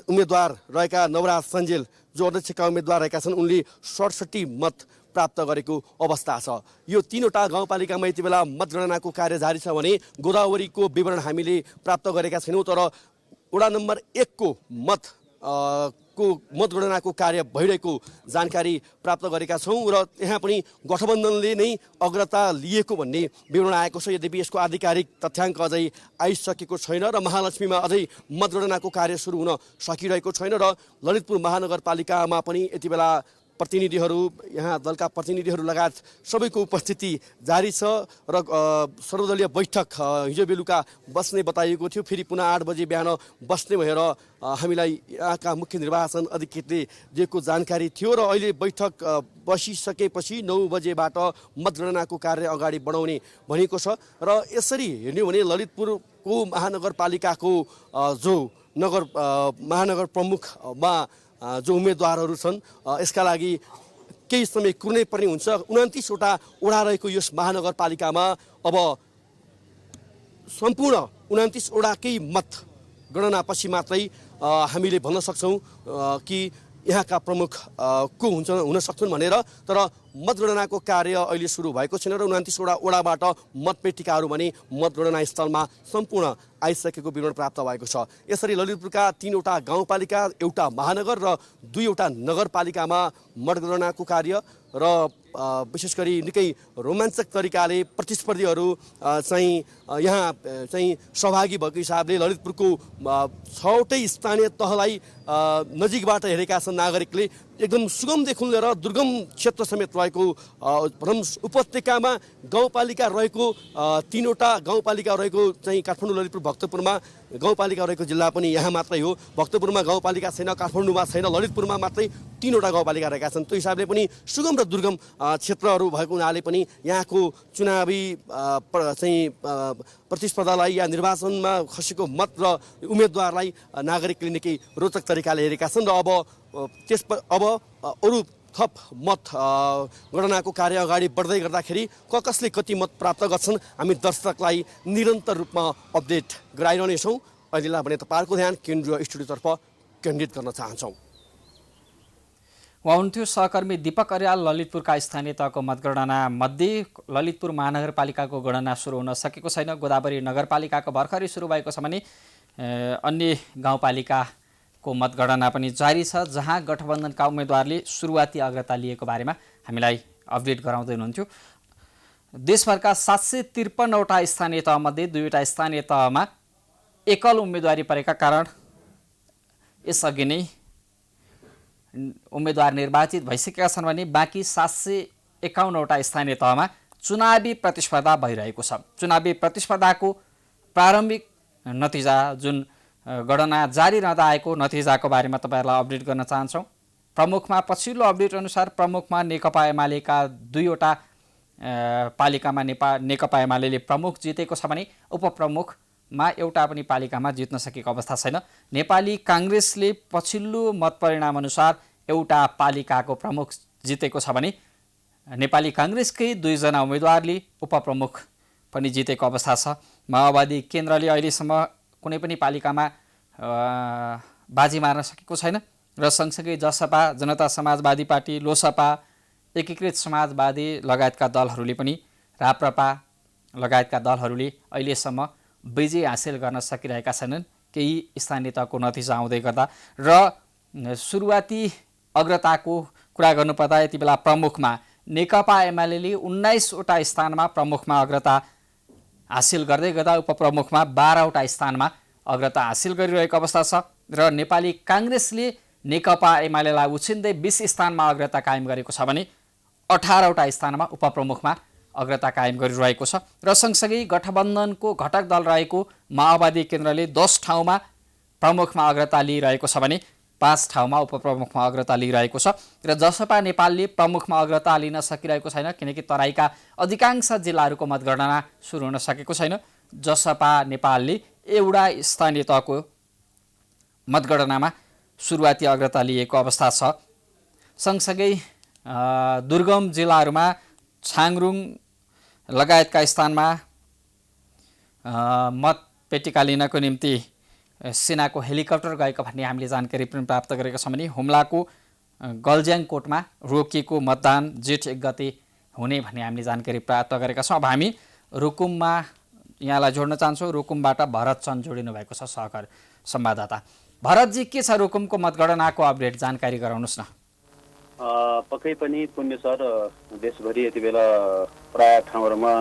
उम्मेदवार रहेका नवराज सञ्जेल जो अध्यक्षका उम्मेदवार रहेका छन् उनले 67 मत प्राप्त गरेको अवस्था छ। यो तीनवटा गाउँपालिकामा यति बेला मतगणनाको कार्य जारी छ भने गोदावरीको विवरण हामीले प्राप्त गरेका छैनौँ, तर वडा नम्बर 1 को मतगणनाको कार्य भइरहेको जानकारी प्राप्त गरेका छौँ र यहाँ पनि गठबन्धनले नै अग्रता लिएको भन्ने विवरण आएको छ। यद्यपि यसको आधिकारिक तथ्याङ्क अझै आइसकेको छैन र महालक्ष्मीमा अझै मतगणनाको कार्य सुरु हुन सकिरहेको छैन र ललितपुर महानगरपालिकामा पनि यति बेला प्रतिनिधिहरू यहाँ दलका प्रतिनिधिहरू लगायत सबैको उपस्थिति जारी छ र सर्वदलीय बैठक हिजो बेलुका बस्ने बताइएको थियो। फेरि पुनः 8 बजे बिहान बस्ने भएर हामीलाई यहाँका मुख्य निर्वाचन अधिकृतले दिएको जानकारी थियो र अहिले बैठक बसिसकेपछि 9 बजेबाट मतगणनाको कार्य अगाडि बढाउने भनेको छ र यसरी हेर्ने भने ललितपुरको महानगरपालिकाको जो महानगर प्रमुखमा जो उम्मेदवारहरू छन् यसका लागि केही समय कुर्नै पर्ने हुन्छ। 29 वटा वडा रहेको यस महानगरपालिकामा अब सम्पूर्ण 29 वडाकै मत गणनापछि मात्रै हामीले भन्न सक्छौँ कि यहाँका प्रमुख को हुन सक्छन् भनेर। तर मतगणनाको कार्य अहिले सुरु भएको छैन र 29 वटा वडाबाट मतपेटिकाहरू भने मतगणना स्थलमा सम्पूर्ण आइसकेको विवरण प्राप्त भएको छ। यसरी ललितपुरका 3 वटा गाउँपालिका, एउटा महानगर र 2 वटा नगरपालिकामा मतगणनाको कार्य र विशेष गरी निकै रोमाञ्चक तरिकाले प्रतिस्पर्धीहरू चाहिँ यहाँ चाहिँ सहभागी भएको हिसाबले ललितपुरको 6वटै स्थानीय तहलाई नजिकबाट हेरेका छन् नागरिकले। एकदम सुगमदेखि लिएर दुर्गम क्षेत्र समेत रहेको भनौँ उपत्यकामा गाउँपालिका रहेको 3 वटा गाउँपालिका रहेको चाहिँ काठमाडौँ ललितपुर भक्तपुरमा गाउँपालिका रहेको जिल्ला पनि यहाँ मात्रै हो। भक्तपुरमा गाउँपालिका छैन, काठमाडौँमा छैन, ललितपुरमा मात्रै 3 वटा गाउँपालिका रहेका छन्। त्यो हिसाबले पनि सुगम र दुर्गम क्षेत्रहरू भएको हुनाले पनि यहाँको चुनावी चाहिँ प्रतिस्पर्धालाई या निर्वाचनमा खसेको मत र उम्मेदवारलाई नागरिकले निकै रोचक तरिकाले हेरेका छन् र अब अरू थप मत गणनाको कार्य अगाडि बढ्दै गर्दाखेरि कसले कति मत प्राप्त गर्छन् हामी दर्शकलाई निरन्तर रूपमा अपडेट गराइरहनेछौँ। अहिलेलाई भने तपाईँहरूको ध्यान केन्द्रीय स्टुडियोतर्फ केन्द्रित गर्न चाहन्छौँ। उहाँ हुनुहुन्थ्यो सहकर्मी दीपक अर्याल। ललितपुरका स्थानीय तहको मतगणना मध्ये ललितपुर महानगरपालिकाको गणना सुरु हुन सकेको छैन। गोदावरी नगरपालिकाको भर्खरै सुरु भएको छ भने अन्य गाउँपालिकाको मतगणना पनि जारी छ, जहाँ गठबन्धनका उम्मेदवारले सुरुवाती अग्रता लिएको बारेमा हामीलाई अपडेट गराउँदै हुनुहुन्थ्यो। देशभरका 753वटा स्थानीय तहमध्ये 2 वटा स्थानीय तहमा एकल उम्मेदवारी परेका कारण यसअघि नै उम्मेदवार निर्वाचित भइसकेका छन् भने बाँकी 751वटा स्थानीय तहमा चुनावी प्रतिस्पर्धा भइरहेको छ। चुनावी प्रतिस्पर्धाको प्रारम्भिक नतिजा जुन गणना जारी रहँदा आएको नतिजाको बारेमा तपाईँहरूलाई अपडेट गर्न चाहन्छौँ। प्रमुखमा पछिल्लो अपडेट अनुसार प्रमुखमा नेकपा एमालेका 2 वटा पालिकामा नेकपा एमाले प्रमुख जितेको छ भने उपप्रमुखमा एउटा पनि पालिकामा जित्न सकेको अवस्था छैन। नेपाली काङ्ग्रेसले पछिल्लो मत परिणाम अनुसार एउटा पालिकाको प्रमुख जितेको छ भने नेपाली काङ्ग्रेसकै 2 जना उम्मेदवारले उपप्रमुख पनि जितेको अवस्था छ। माओवादी केन्द्रले अहिलेसम्म कुनै पनि पालिकामा बाजी मार्न सकेको छैन र सँगसँगै जसपा, जनता समाजवादी पार्टी, लोसपा, एकीकृत समाजवादी लगायतका दलहरूले पनि राप्रपा लगायतका दलहरूले अहिलेसम्म विजय हासिल गर्न सकिरहेका छैनन् केही स्थानीय तहको नतिजा आउँदै गर्दा। र सुरुवाती अग्रताको कुरा गर्नुपर्दा यति बेला प्रमुखमा नेकपा एमाले 19 वटा स्थानमा प्रमुखमा अग्रता हासिल गर्दै गर्दा उपप्रमुखमा 12 वटा स्थानमा अग्रता हासिल गरिरहेको अवस्था छ र नेपाली काङ्ग्रेसले नेकपा एमालेलाई उछिन्दै 20 स्थानमा अग्रता कायम गरेको छ भने 18 वटा स्थानमा उपप्रमुखमा अग्रता कायम गरिरहेको छ र सँगसँगै गठबन्धनको घटक दल रहेको माओवादी केन्द्रले 10 ठाउँमा प्रमुखमा अग्रता लिइरहेको छ भने 5 ठाउँमा उपप्रमुखमा अग्रता लिइरहेको छ र जसपा नेपालले प्रमुखमा अग्रता लिन सकिरहेको छैन किनकि तराईका अधिकांश जिल्लाहरूको मतगणना सुरु हुन सकेको छैन। जसपा नेपालले एउटा स्थानीय तहको मतगणनामा सुरुवाती अग्रता लिएको अवस्था छ। सँगसँगै दुर्गम जिल्लाहरूमा छाङरुङ लगायतका स्थानमा मतपेटिका लिनको निम्ति सेनाको हेलिकप्टर गएको भन्ने हामीले जानकारी पनि प्राप्त गरेका छौँ भने हुम्लाको गल्ज्याङकोटमा रोकिएको मतदान जेठ 1 गते हुने भन्ने हामीले जानकारी प्राप्त गरेका छौँ। अब हामी रुकुममा यहाँलाई जोड्न चाहन्छौँ। रुकुमबाट भरत चन्द जोडिनु भएको छ सहकार संवाददाता। भरतजी, के छ रुकुमको मतगणनाको अपडेट, जानकारी गराउनुहोस् न। पक्कै पनि पुण्य सर, देशभरि यति बेला प्राय ठाउँहरूमा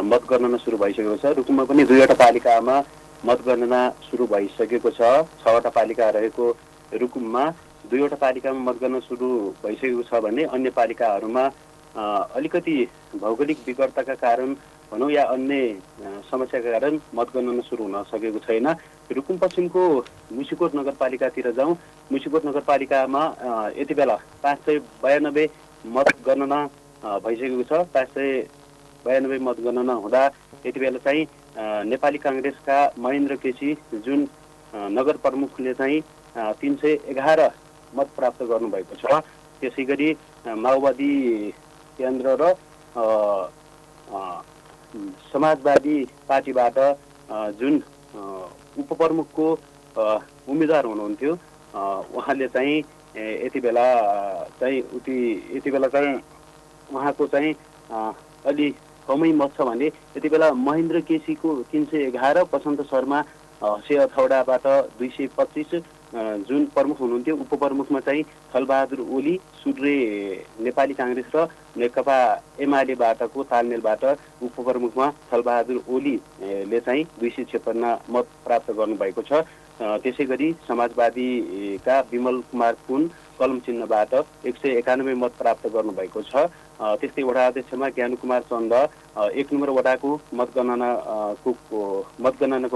मतगणना सुरु भइसकेको छ। रुकुममा पनि 2वटा पालिकामा मतगणना सुरु भइसकेको छ। 6वटा पालिका रहेको रुकुममा 2वटा पालिकामा मतगणना सुरु भइसकेको छ भने अन्य पालिकाहरूमा अलिकति भौगोलिक विकटताका कारण भनौँ या अन्य समस्याका कारण मतगणना सुरु हुन सकेको छैन। रुकुम पश्चिमको मुसिकोट नगरपालिकातिर जाउँ। मुसिकोट नगरपालिकामा यति बेला 592 मतगणना भइसकेको छ। 592 मतगणना हुँदा यति बेला चाहिँ नेपाली काङ्ग्रेसका महेन्द्र केसी जुन नगर प्रमुखले चाहिँ 311 मत प्राप्त गर्नुभएको छ। त्यसै गरी माओवादी केन्द्र र समाजवादी पार्टीबाट जुन उपप्रमुखको उम्मेदवार हुनुहुन्थ्यो उहाँले चाहिँ यति बेला चाहिँ उहाँको चाहिँ अलि कमै मत छ भने यति बेला महेन्द्र केसीको 311, बसन्त शर्मा हसे अथौडाबाट 225, जुन प्रमुख हुनुहुन्थ्यो उपप्रमुखमा चाहिँ थलबहादुर ओली सूर्य नेपाली काङ्ग्रेस र नेकपा एमालेबाटको तालमेलबाट उपप्रमुखमा थलबहादुर ओलीले चाहिँ 256 मत प्राप्त गर्नुभएको छ। त्यसै गरी समाजवादीका विमल कुमार कुन कलम चिन्हबाट 191 मत प्राप्त गर्नुभएको छ। त्यस्तै वडा अध्यक्षमा ज्ञानुकुमार चन्द 1 नम्बर वडाको मतगणनाको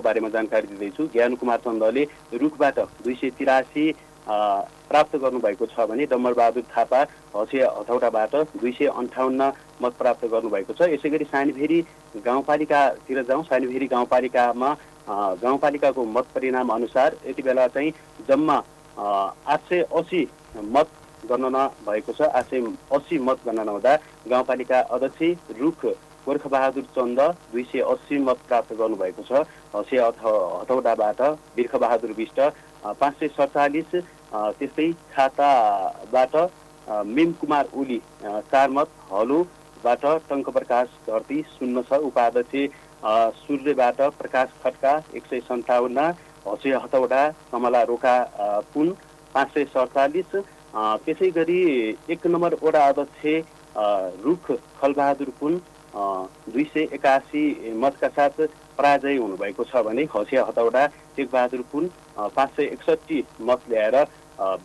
बारेमा जानकारी दिँदैछु। ज्ञानुकुमार चन्दले रुखबाट 283 प्राप्त गर्नुभएको छ भने डम्बरबहादुर थापा हसे हथौडाबाट 258 मत प्राप्त गर्नुभएको छ। यसै गरी सानीभेरी गाउँपालिकातिर जाउँ। सानीभेरी गाउँपालिकाको मत परिणाम अनुसार यति बेला चाहिँ जम्मा 880 मत गणना भएको छ। 880 मत गणना हुँदा गाउँपालिका अध्यक्ष रुख गोर्खबहादुर चन्द 280 मत प्राप्त गर्नुभएको छ। हसे हथौडाबाट बिर्खबहादुर विष्ट 547, त्यस्तै खाताबाट मिम कुमार ओली 4 मत, हलोबाट टङ्कप्रकाश धरती 0 छ, उपाध्यक्ष सूर्यबाट प्रकाश खड्का 157, हसे हथौडा कमला रोका पुन 547। त्यसै गरी 1 नम्बर वडा अध्यक्ष रुख खलबहादुर पुन 281 मतका साथ पराजय हुनुभएको छ भने हसे हथौडा टेकबहादुर पुन 561 मत ल्याएर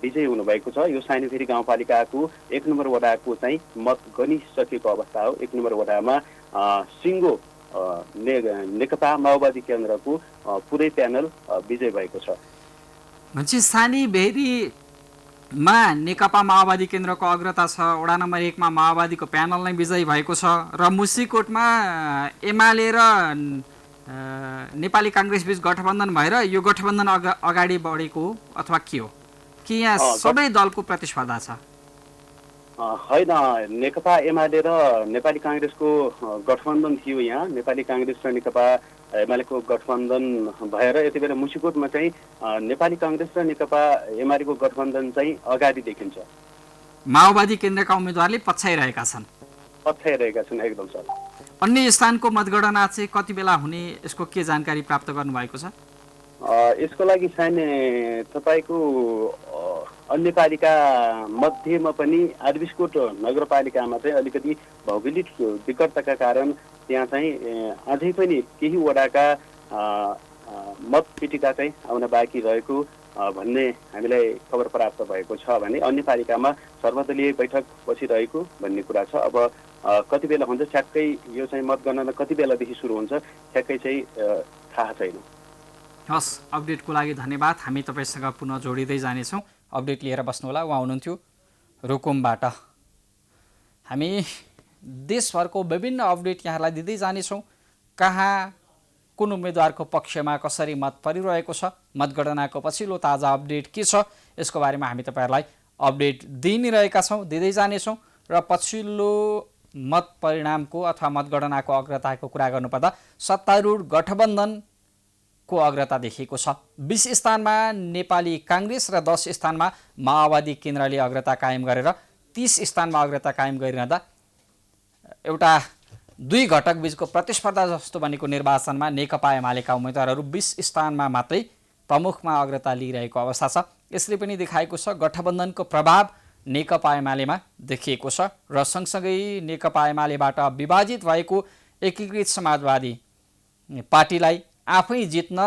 विजयी हुनुभएको छ। यो सानीभेरी गाउँपालिकाको 1 नम्बर वडाको चाहिँ मत गनिसकेको अवस्था हो। 1 नम्बर वडामा सिङ्गो नेकपा माओवादी केन्द्रको पुरै प्यानल विजय भएको छ। भन्छ सानीभेरीमा नेकपा माओवादी केन्द्रको अग्रता छ। वडा नम्बर 1 मा माओवादीको प्यानल नै विजयी भएको छ र मुसिकोटमा एमाले र नेपाली काङ्ग्रेस बीच गठबन्धन भएर यो गठबन्धन अगाडि बढेको अथवा के हो कि यहाँ सबै दलको प्रतिस्पर्धा छ? होइन, नेकपा एमाले र नेपाली काङ्ग्रेसको गठबन्धन थियो। यहाँ नेपाली काङ्ग्रेस र नेकपा एमालेको गठबन्धन भएर यति बेला मुसिकोटमा चाहिँ नेपाली काङ्ग्रेस र नेकपा एमालेको गठबन्धन चाहिँ अगाडि देखिन्छ। माओवादी केन्द्रका उम्मेदवारले पछ्याइरहेका छन्। एकदम सर। अन्य स्थानको मतगणना चाहिँ कति बेला हुने, यसको के जानकारी प्राप्त गर्नुभएको छ? यसको लागि तपाईँको अन्य पालिका मध्येमा पनि आदिबिसकोट नगरपालिकामा चाहिँ अलिकति भौगोलिक विकटताका कारण त्यहाँ चाहिँ अझै पनि केही वडाका मतपेटिका चाहिँ आउन बाँकी रहेको भन्ने हामीलाई खबर प्राप्त भएको छ भने अन्य पालिकामा सर्वदलीय बैठक बसिरहेको भन्ने कुरा छ। अब कति बेला हुन्छ ठ्याक्कै यो चाहिँ मतगणना कति बेलादेखि सुरु हुन्छ ठ्याक्कै चाहिँ थाहा छैन। हस्, अपडेटको लागि धन्यवाद। हामी तपाईँसँग पुनः जोडिँदै जानेछौँ। अपडेट लिएर बस्नुहोला। उहाँ हुनुहुन्थ्यो रुकुमबाट। हामी देशभरको विभिन्न अपडेट यहाँलाई दिँदै जानेछौँ। कहाँ कुन उम्मेदवारको पक्षमा कसरी मत परिरहेको छ, मतगणनाको पछिल्लो ताजा अपडेट के छ, यसको बारेमा हामी तपाईहरुलाई अपडेट दिइ नै रहेका छौं, दिँदै जानेछौं। र पछिल्लो मत परिणामको अथवा मतगणनाको अग्रताको कुरा गर्नुपर्दा सत्तारूढ गठबन्धनको अग्रता देखिएको छ। 20 स्थानमा नेपाली कांग्रेस र 10 स्थानमा माओवादी केन्द्रले अग्रता कायम गरेर 30 स्थानमा अग्रता कायम गरिरहँदा एउटा दुई घटक बीचको प्रतिस्पर्धा जस्तो बनेको निर्वाचनमा नेकपा एमालेका उम्मेदवारहरू 20 स्थानमा मात्रै प्रमुखमा अग्रता लिइरहेको अवस्था छ। यसले पनि देखाएको छ गठबन्धनको प्रभाव नेकपा एमालेमा देखिएको छ र सँगसँगै नेकपा एमालेबाट विभाजित भएको एकीकृत समाजवादी पार्टीलाई आफै जित्न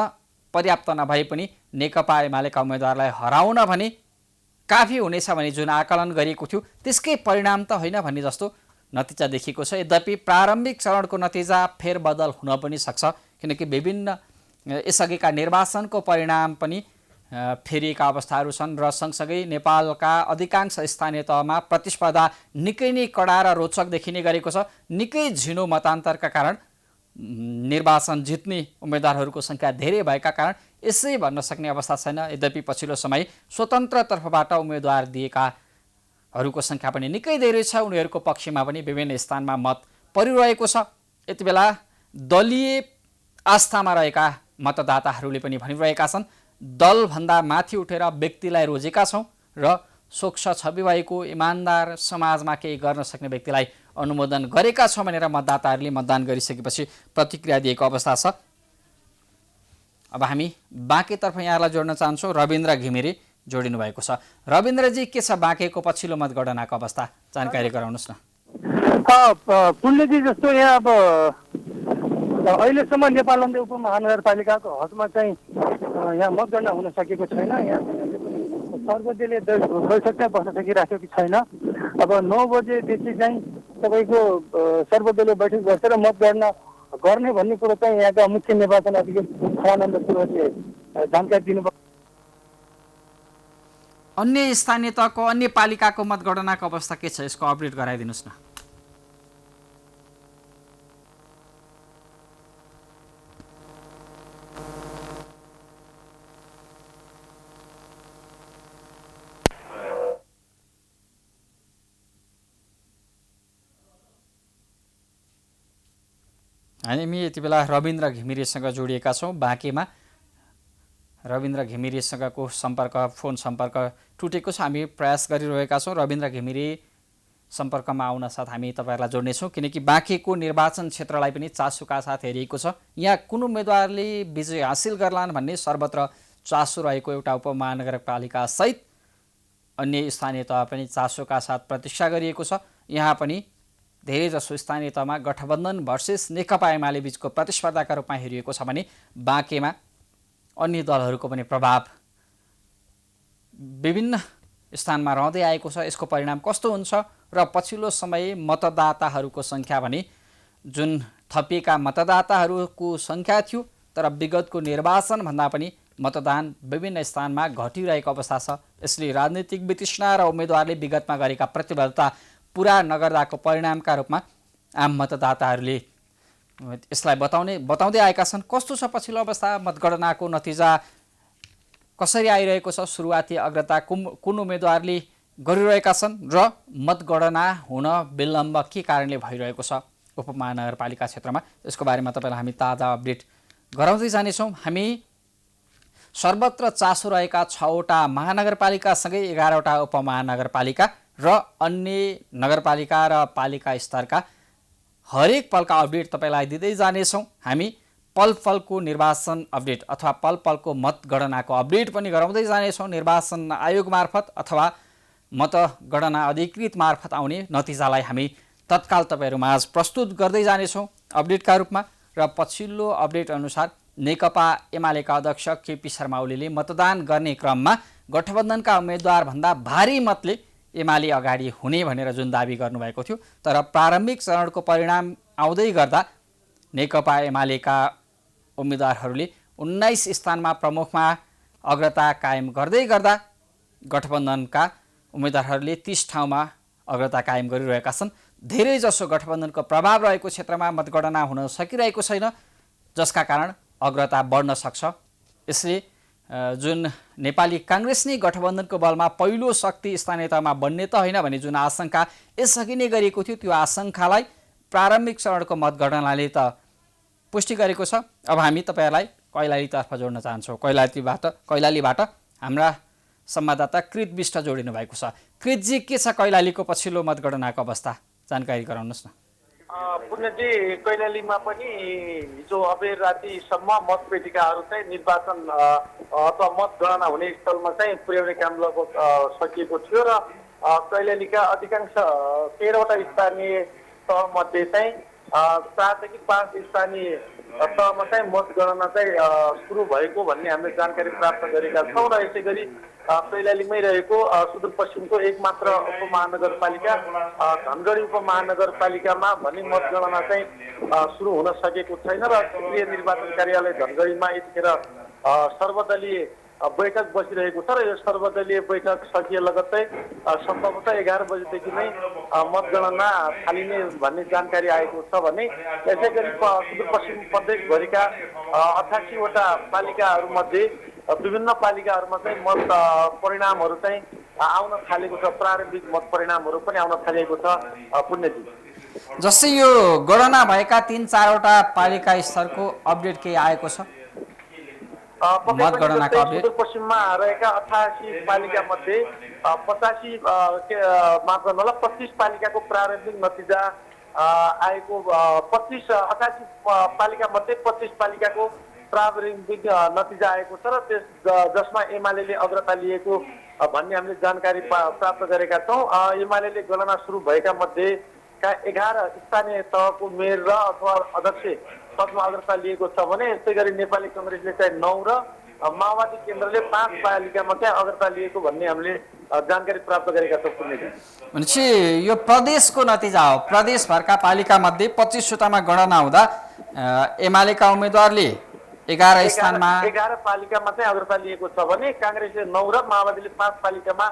पर्याप्त नभए पनि नेकपा एमालेका उम्मेदवारलाई हराउन भने काफी हुनेछ भने जुन आकलन गरिएको थियो त्यसकै परिणाम त होइन भन्ने जस्तो नतिजा देखिएको छ। यद्यपि प्रारम्भिक चरणको नतिजा फेरबदल हुन पनि सक्छ, किनकि विभिन्न यसअघिका निर्वाचनको परिणाम पनि फेरिएका अवस्थाहरू छन् र सँगसँगै नेपालका अधिकांश स्थानीय तहमा प्रतिस्पर्धा निकै नै कडा र रोचक देखिने गरेको छ। निकै झिनो मतान्तरका कारण निर्वाचन जित्ने उम्मेदवारहरूको संख्या धेरै भएका कारण यसै भन्न सक्ने अवस्था छैन। यद्यपि पछिल्लो समय स्वतन्त्र तर्फबाट उम्मेदवार दिएकाहरूको संख्या पनि निकै धेरै छ, उनीहरूको पक्षमा पनि विभिन्न स्थानमा मत परिरहेको छ। यति बेला दलीय आस्थामा रहेका मतदाताहरूले पनि भनिरहेका छन् दलभन्दा माथि उठेर व्यक्तिलाई रोजेका छौं र स्वच्छ छवि भएको इमानदार समाजमा केही गर्न सक्ने व्यक्तिलाई अनुमोदन गरेका छौं भनेर मतदाताहरूले मतदान गरिसकेपछि प्रतिक्रिया दिएको अवस्था छ। अब हामी बाँकेतर्फ यहाँलाई जोड्न चाहन्छौँ। रविन्द्र घिमिरे जोडिनु भएको छ। रविन्द्रजी, के छ बाँकेको पछिल्लो मतगणनाको अवस्था, जानकारी गराउनुहोस् न। पुण्यजी, जस्तो यहाँ अब अहिलेसम्म नेपाल उपमहानगरपालिकाको हदमा चाहिँ यहाँ मतगणना हुन सकेको छैन। यहाँ सर्वदलीय बैठक चाहिँ बस्न सकिराखेको छैन। अब 9 बजेदेखि चाहिँ तपाईँको सर्वदलीय बैठक बसेर मतगणना गर्ने भन्ने कुरो चाहिँ यहाँका मुख्य निर्वाचन अधिकारी खवानन्द सुरवरले जानकारी दिनुभयो। अन्य स्थानीय तहको अन्य पालिकाको मतगणनाको अवस्था के छ, यसको अपडेट गराइदिनुहोस् न। हामी यति बेला रविन्द्र घिमिरेसँग जोडिएका छौँ। बाँकेमा रविन्द्र घिमिरेसँगको फोन सम्पर्क टुटेको छ। हामी प्रयास गरिरहेका छौँ रविन्द्र घिमिरे सम्पर्कमा आउन साथ हामी तपाईहरुलाई जोड्नेछौँ, किनकि बाँकेको निर्वाचन क्षेत्रलाई पनि चासोका साथ हेरिएको छ। यहाँ कुन उम्मेदवारले विजय हासिल गर्लान् भन्ने सर्वत्र चासो रहेको एउटा उपमहानगरपालिका सहित अन्य स्थानीय तह पनि चासोका साथ प्रतीक्षा गरिएको छ। यहाँ पनि धेरैजसो स्थानीय तहमा गठबन्धन भर्सेस नेकपा एमाले बीचको प्रतिस्पर्धाका रूपमा हेरिएको छ भने बाँकेमा अन्य दलहरूको पनि प्रभाव विभिन्न स्थानमा रहँदै आएको छ। यसको परिणाम कस्तो हुन्छ र पछिल्लो समय मतदाताहरूको संख्या भने जुन थपिएका मतदाताहरूको संख्या थियो तर विगतको निर्वाचन भन्दा पनि मतदान विभिन्न स्थानमा घटिरहेको अवस्था छ। यसले राजनीतिक वितृष्णा र उम्मेदवारले विगतमा गरेका प्रतिबद्धता पूरा नगर्दाको परिणामका रूपमा आम मतदाताहरूले यसलाई बताउँदै आएका छन्। कस्तो छ पछिल्लो अवस्था, मतगणनाको नतिजा कसरी आइरहेको छ, सुरुवाती अग्रता कुन उम्मेदवारले गरिरहेका छन् र मतगणना हुन विलम्ब के कारणले भइरहेको छ उपमहानगरपालिका क्षेत्रमा, यसको बारेमा तपाईलाई हामी ताजा अपडेट गराउँदै जानेछौँ। हामी सर्वत्र चासो रहेका 6वटा महानगरपालिकासँगै 11वटा उपमहानगरपालिका र अन्य नगरपालिका र पालिका स्तरका हरेक पलका अपडेट तपाईलाई दिँदै जानेछौँ। हामी पल-पलको निर्वाचन अपडेट अथवा पल-पलको मतगणनाको अपडेट पनि गराउँदै जानेछौँ। निर्वाचन आयोग मार्फत अथवा मतगणना अधिकृत मार्फत आउने नतिजालाई हामी तत्काल तपाईहरुमाझ प्रस्तुत गर्दै जानेछौँ अपडेटका रूपमा। र पछिल्लो अपडेट अनुसार नेकपा एमालेका अध्यक्ष केपी शर्मा ओलीले मतदान गर्ने क्रममा गठबन्धनका उम्मेदवार भन्दा भारी मतले एमाले अगाडि हुने भनेर जुन दाबी गर्नुभएको थियो, तर प्रारम्भिक चरणको परिणाम आउँदै गर्दा नेकपा एमालेका उम्मेदवारहरूले 19 स्थानमा प्रमुखमा अग्रता कायम गर्दै गर्दा गठबन्धनका उम्मेदवारहरूले 30 ठाउँमा अग्रता कायम गरिरहेका छन्। धेरैजसो गठबन्धनको प्रभाव रहेको क्षेत्रमा मतगणना हुन सकिरहेको छैन। जसका कारण अग्रता बढ्न सक्छ। यसले जुन नेपाली काङ्ग्रेस नै गठबन्धनको बलमा पहिलो शक्ति स्थानीय तहमा बन्ने त होइन भन्ने जुन आशंका यसअघि नै गरिएको थियो त्यो आशंकालाई प्रारम्भिक चरणको मतगणनाले त पुष्टि गरेको छ। अब हामी तपाईहरुलाई कैलालीतर्फ जोड्न चाहन्छौँ। कैलालीबाट हाम्रा संवाददाता कृत विष्ट जोडिनु भएको छ। कृतजी, के छ कैलालीको पछिल्लो मतगणनाको अवस्था, जानकारी गराउनुहोस् न। पुण्यजी, कैलालीमा पनि हिजो अबेर रातिसम्म मतपेटिकाहरू चाहिँ निर्वाचन अथवा मतगणना हुने स्थलमा चाहिँ पुर्याउने काम लगभग सकिएको थियो र कैलालीका अधिकांश 13वटा स्थानीय तहमध्ये चाहिँ 4 देखि 5 स्थानीय तहमा चाहिँ मतगणना चाहिँ सुरु भएको भन्ने हामीले जानकारी प्राप्त गरेका छौँ र यसै गरी कैलालीमै रहेको सुदूरपश्चिमको एकमात्र उपमहानगरपालिका धनगढी उपमहानगरपालिकामा भने मतगणना चाहिँ सुरु हुन सकेको छैन र केन्द्रीय निर्वाचन कार्यालय धनगढीमा यतिखेर सर्वदलीय बैठक बसिरहेको छ र यो सर्वदलीय बैठक सकिए लगत्तै सम्भवतः 11 बजेदेखि नै मतगणना थालिने भन्ने जानकारी आएको छ भने यसै गरी सुदूरपश्चिम प्रदेशभरिका 88वटा पालिकाहरूमध्ये विभिन्न पालिकाहरूमा चाहिँ मत परिणामहरू चाहिँ आउन थालेको छ। प्रारम्भिक मत परिणामहरू पनि आउन थालेको छ। पुण्यजी, जस्तै यो गणना भएका 3-4वटा पालिका स्तरको अपडेट केही आएको छ? मतगणनाको अपडेट सुदूरपश्चिममा रहेका 88 पालिका मध्ये 25 पालिकाको प्रारम्भिक नतिजा आएको 88 पालिका मध्ये 25 पालिकाको प्रारम्भिक नतिजा आएको छ र जसमा एमाले अग्रता लिएको भन्ने हामीले जानकारी प्राप्त गरेका छौँ। एमाले गणना सुरु भएका मध्येका 11 स्थानीय तहको मेयर र अथवा अध्यक्ष पदमा अग्रता लिएको छ भने यसै गरी नेपाली कांग्रेसले चाहिँ 9 र माओवादी केन्द्रले 5 पालिकामा चाहिँ अग्रता लिएको भन्ने हामीले जानकारी प्राप्त गरेका छौँ। भनेपछि यो प्रदेशको नतिजा हो। प्रदेशभरका पालिका मध्ये 25 वटामा गणना हुँदा एमालेका उम्मेदवारले 11 स्थानमा 11 पालिकामा चाहिँ अग्रता लिएको छ भने कांग्रेसले 9 र माओवादीले 5 पालिकामा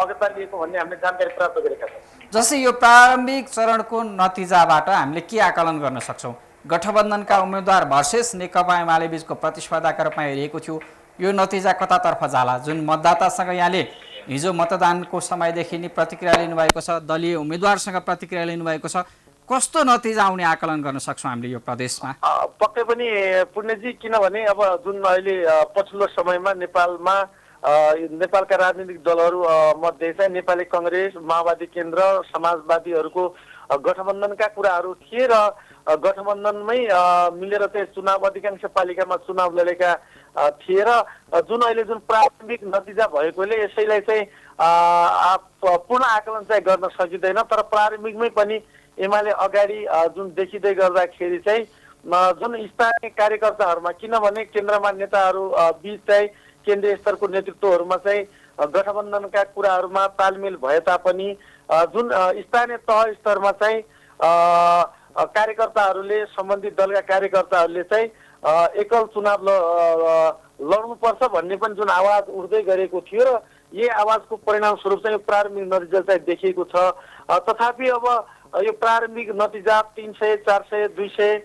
अग्रता लिएको भन्ने हामीले जानकारी प्राप्त गरेका छौँ। जस्तै यो प्रारम्भिक चरणको नतिजाबाट हामीले के आकलन गर्न सक्छौँ? गठबन्धनका उम्मेदवार भर्सेस नेकपा एमाले बीचको प्रतिस्पर्धाका रूपमा हेरिएको थियो। यो नतिजा कतातर्फ जाला? जुन मतदातासँग यहाँले हिजो मतदानको समयदेखि नै प्रतिक्रिया लिनुभएको छ, दलीय उम्मेदवारसँग प्रतिक्रिया लिनुभएको छ, कस्तो नतिजा आउने आकलन गर्न सक्छौँ हामीले यो प्रदेशमा? पक्कै पनि पुण्यजी, किनभने अब जुन अहिले पछिल्लो समयमा नेपालमा नेपालका राजनीतिक दलहरू मध्ये चाहिँ नेपाली कांग्रेस, माओवादी केन्द्र, समाजवादीहरूको गठबन्धनका कुराहरू थिए र गठबन्धनमै मिलेर चाहिँ चुनाव अधिकांश पालिकामा चुनाव लडेका थिए र जुन प्रारम्भिक नतिजा भएकोले यसैलाई चाहिँ पूर्ण आकलन चाहिँ गर्न सकिँदैन। तर प्रारम्भिकमै पनि एमाले अगाडि जुन देखिँदै गर्दाखेरि चाहिँ जुन स्थानीय कार्यकर्ताहरूमा, किनभने केन्द्रमा नेताहरू बीच चाहिँ केन्द्रीय स्तरको नेतृत्वहरूमा चाहिँ गठबन्धनका कुराहरूमा तालमेल भए तापनि जुन स्थानीय तह स्तरमा चाहिँ कार्यकर्ताहरूले, सम्बन्धित दलका कार्यकर्ताहरूले चाहिँ एकल चुनाव लड्नुपर्छ भन्ने पनि जुन आवाज उठ्दै गरेको थियो र यही आवाजको परिणाम स्वरूप चाहिँ प्रारम्भिक नतिजा चाहिँ देखिएको छ। तथापि अब यो प्रारम्भिक नतिजा 300, 400, 200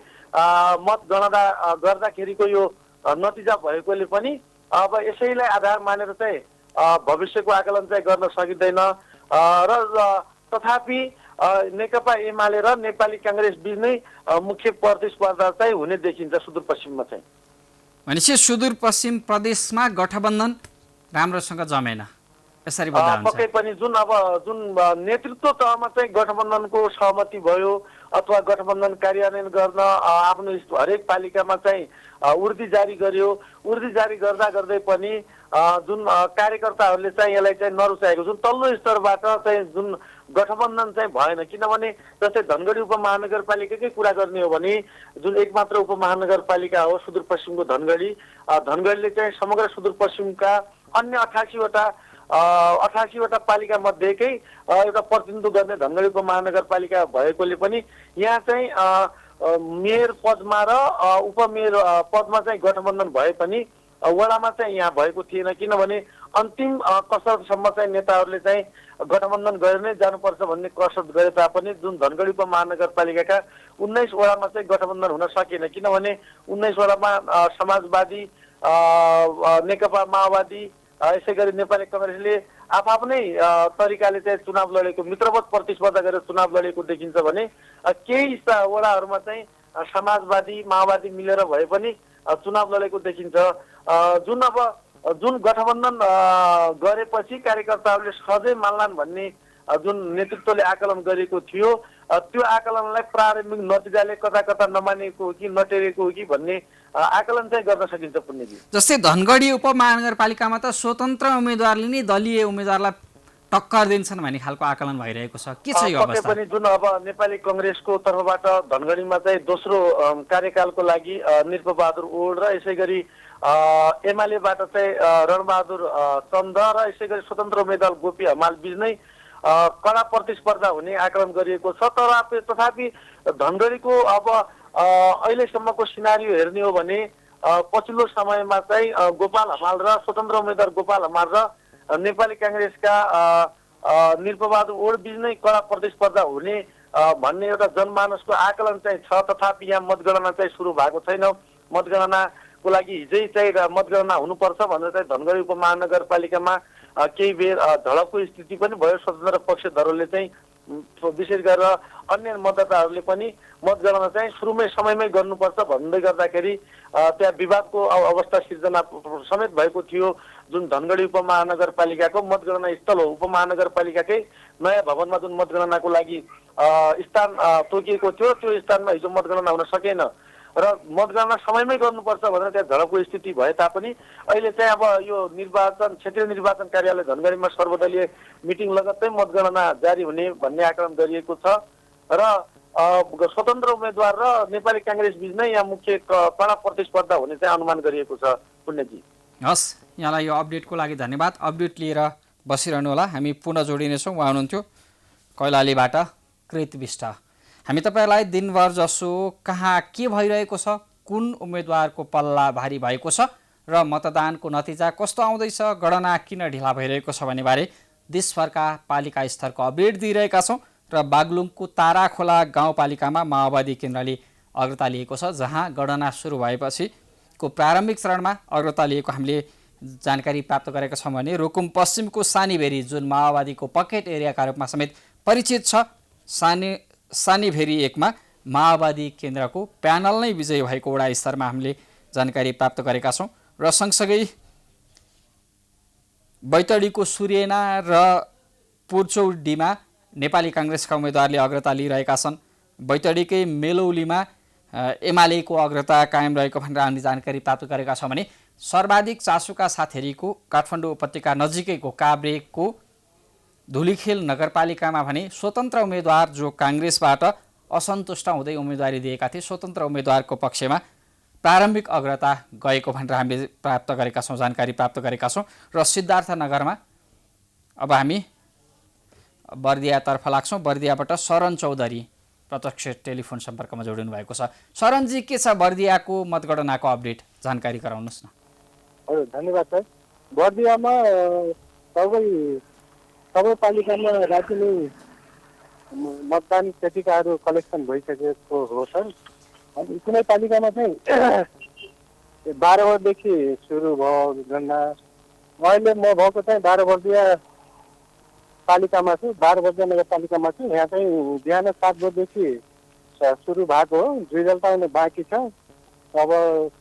मत गणना गर्दाखेरिको यो नतिजा भएकोले पनि अब यसैलाई आधार मानेर चाहिँ भविष्यको आकलन चाहिँ गर्न सकिँदैन र तथापि नेकपा एमाले र नेपाली कांग्रेस बीच नै मुख्य प्रतिस्पर्धा चाहिँ हुने देखिन्छ सुदूरपश्चिममा चाहिँ। भनेपछि सुदूरपश्चिम प्रदेशमा गठबन्धन राम्रोसँग जमेन, यसरी पक्कै पनि जुन नेतृत्व तहमा चाहिँ गठबन्धनको सहमति भयो अथवा गठबन्धन कार्यान्वयन गर्न आफ्नो हरेक पालिकामा चाहिँ उर्दी जारी गर्यो। उर्दी जारी गर्दै पनि जुन कार्यकर्ताहरूले चाहिँ यसलाई चाहिँ नरुचाएको, जुन तल्लो स्तरबाट चाहिँ जुन गठबन्धन चाहिँ भएन। किनभने जस्तै धनगढी उपमहानगरपालिकाकै कुरा गर्ने हो भने जुन एकमात्र उपमहानगरपालिका हो सुदूरपश्चिमको धनगढीले चाहिँ समग्र सुदूरपश्चिमका अन्य 88 वटा पालिका मध्येकै एउटा प्रतिनिधित्व गर्ने धनगढी उपमहानगरपालिका भएकोले पनि यहाँ चाहिँ मेयर पदमा र उपमेयर पदमा चाहिँ गठबन्धन भए पनि वडामा चाहिँ यहाँ भएको थिएन। किनभने अन्तिम कसरतसम्म चाहिँ नेताहरूले चाहिँ गठबन्धन गरेर नै जानुपर्छ भन्ने कसरत गरे तापनि जुन धनगढी उपमहानगरपालिकाका 19 वडामा चाहिँ गठबन्धन हुन सकेन, किनभने 19 वडामा समाजवादी, नेकपा माओवादी, यसै गरी नेपाली कांग्रेसले आफ्नै तरिकाले चाहिँ चुनाव लडेको, मित्रवत प्रतिस्पर्धा गरेर चुनाव लडेको देखिन्छ भने केही वडाहरूमा चाहिँ समाजवादी माओवादी मिलेर भए पनि चुनाव लडेको देखिन्छ। जुन गठबन्धन गरेपछि कार्यकर्ताहरूले सहजै मान्लान् भन्ने जुन नेतृत्वले आकलन गरेको थियो, त्यो आकलनलाई प्रारम्भिक नतिजाले कता कता नमानेको हो कि नटेरेको हो कि भन्ने आकलन चाहिँ गर्न सकिन्छ पुण्यजी। जस्तै धनगढी उपमहानगरपालिकामा त स्वतन्त्र उम्मेदवारले नै दलीय उम्मेदवारलाई टक्कर दिन्छन् भन्ने खालको आकलन भइरहेको छ, के छ यो अवस्था? पनि जुन अब नेपाली कांग्रेसको तर्फबाट धनगढीमा चाहिँ दोस्रो कार्यकालको लागि नृपबहादुर ओड र यसै गरी एमालेबाट चाहिँ रणबहादुर चन्द र यसै गरी स्वतन्त्र उम्मेदवार गोपी हमाल बीच नै कडा प्रतिस्पर्धा हुने आकलन गरिएको छ। तर तथापि धनगढीको अब अहिलेसम्मको सिनारियो हेर्ने हो भने पछिल्लो समयमा चाहिँ गोपाल हमाल र स्वतन्त्र उम्मेदवार गोपाल हमाल र नेपाली कांग्रेसका नृपबहादुर ओड बीच नै कडा प्रतिस्पर्धा हुने भन्ने एउटा जनमानसको आकलन चाहिँ छ। तथापि यहाँ मतगणना चाहिँ सुरु भएको छैन। मतगणनाको लागि हिजै चाहिँ मतगणना हुनुपर्छ भनेर चाहिँ धनगढी उपमहानगरपालिकामा केही बेर झडपको स्थिति पनि भयो। स्वतन्त्र पक्षधरहरूले चाहिँ विशेष गरेर अन्य मतदाताहरूले पनि मतगणना चाहिँ सुरुमै समयमै गर्नुपर्छ भन्दै गर्दाखेरि त्यहाँ विवादको अवस्था सिर्जना समेत भएको थियो। जुन धनगढी उपमहानगरपालिकाको मतगणना स्थल हो, उपमहानगरपालिकाकै नयाँ भवनमा जुन मतगणनाको लागि स्थान तोकिएको थियो, त्यो स्थानमा हिजो मतगणना हुन सकेन र मतगणना समयमै गर्नुपर्छ भनेर त्यहाँ झडपको स्थिति भए तापनि अहिले चाहिँ अब यो क्षेत्रीय निर्वाचन कार्यालय धनगढीमा सर्वदलीय मिटिङ लगत्तै मतगणना जारी हुने भन्ने आकलन गरिएको छ र स्वतन्त्र उम्मेदवार र नेपाली कांग्रेस बीच नै यहाँ मुख्य कडा प्रतिस्पर्धा हुने चाहिँ अनुमान गरिएको छ पुण्यजी। हस्, यहाँलाई यो अपडेटको लागि धन्यवाद। अपडेट लिएर बसिरहनु होला, हामी पुनः जोडिनेछौँ। उहाँ हुनुहुन्थ्यो कैलालीबाट कृत विष्ट। हामी तपाईँहरूलाई दिनभर जसो कहाँ के भइरहेको छ, कुन उम्मेदवारको पल्ला भारी भएको छ र मतदानको नतिजा कस्तो आउँदैछ, गणना किन ढिला भइरहेको छ भन्ने बारे देशभरका पालिका स्तरको अपडेट दिइरहेका छौँ र बागलुङको ताराखोला गाउँपालिकामा माओवादी केन्द्रले अग्रता लिएको छ, जहाँ गणना सुरु भएपछिको प्रारम्भिक चरणमा अग्रता लिएको हामीले जानकारी प्राप्त गरेका छौँ भने रुकुम पश्चिमको सानीभेरी जुन माओवादीको पकेट एरियाका रूपमा समेत परिचित छ, सानीभेरी 1 मा माओवादी केन्द्रको प्यानल नै विजयी भएको वडा स्तरमा हामीले जानकारी प्राप्त गरेका छौँ र सँगसँगै बैतडीको सूर्यना र पुर्चौडीमा नेपाली कांग्रेसका उम्मेदवारले अग्रता लिइरहेका छन्। बैतडीकै मेलौलीमा एमालेको अग्रता कायम रहेको भनेर हामीले जानकारी प्राप्त गरेका छौँ भने सर्वाधिक चासोका साथीहरूको काठमाडौँ उपत्यका नजिकैको काभ्रेको धुलीखेल नगरपालिकामा भने स्वतन्त्र उम्मेदवार जो कांग्रेसबाट असन्तुष्ट हुँदै उम्मेदवारी दिएका थिए, स्वतन्त्र उम्मेदवारको पक्षमा प्रारम्भिक अग्रता गएको भनेर हामीले प्राप्त गरेका छौँ, जानकारी प्राप्त गरेका छौँ। र सिद्धार्थनगरमा अब हामी बर्दियातर्फ लाग्छौँ। बर्दियाबाट शरण चौधरी प्रत्यक्ष टेलिफोन सम्पर्कमा जोडिनु भएको छ। शरणजी, के छ बर्दियाको मतगणनाको अपडेट, जानकारी गराउनुहोस् न। हजुर, धन्यवाद सर। बर्दियामा सबै पालिकामा राति नै मतदान पेटिकाहरू कलेक्सन भइसकेको हो सर। अनि कुनै पालिकामा चाहिँ 12 बजेदेखि सुरु भयो गणना। अहिले म भएको चाहिँ 12 बर्दिया पालिकामा छु, 12 बर्दिया नगरपालिकामा छु। यहाँ चाहिँ बिहान 7 बजेदेखि सुरु भएको हो, रिजल्ट आउनु बाँकी छ। अब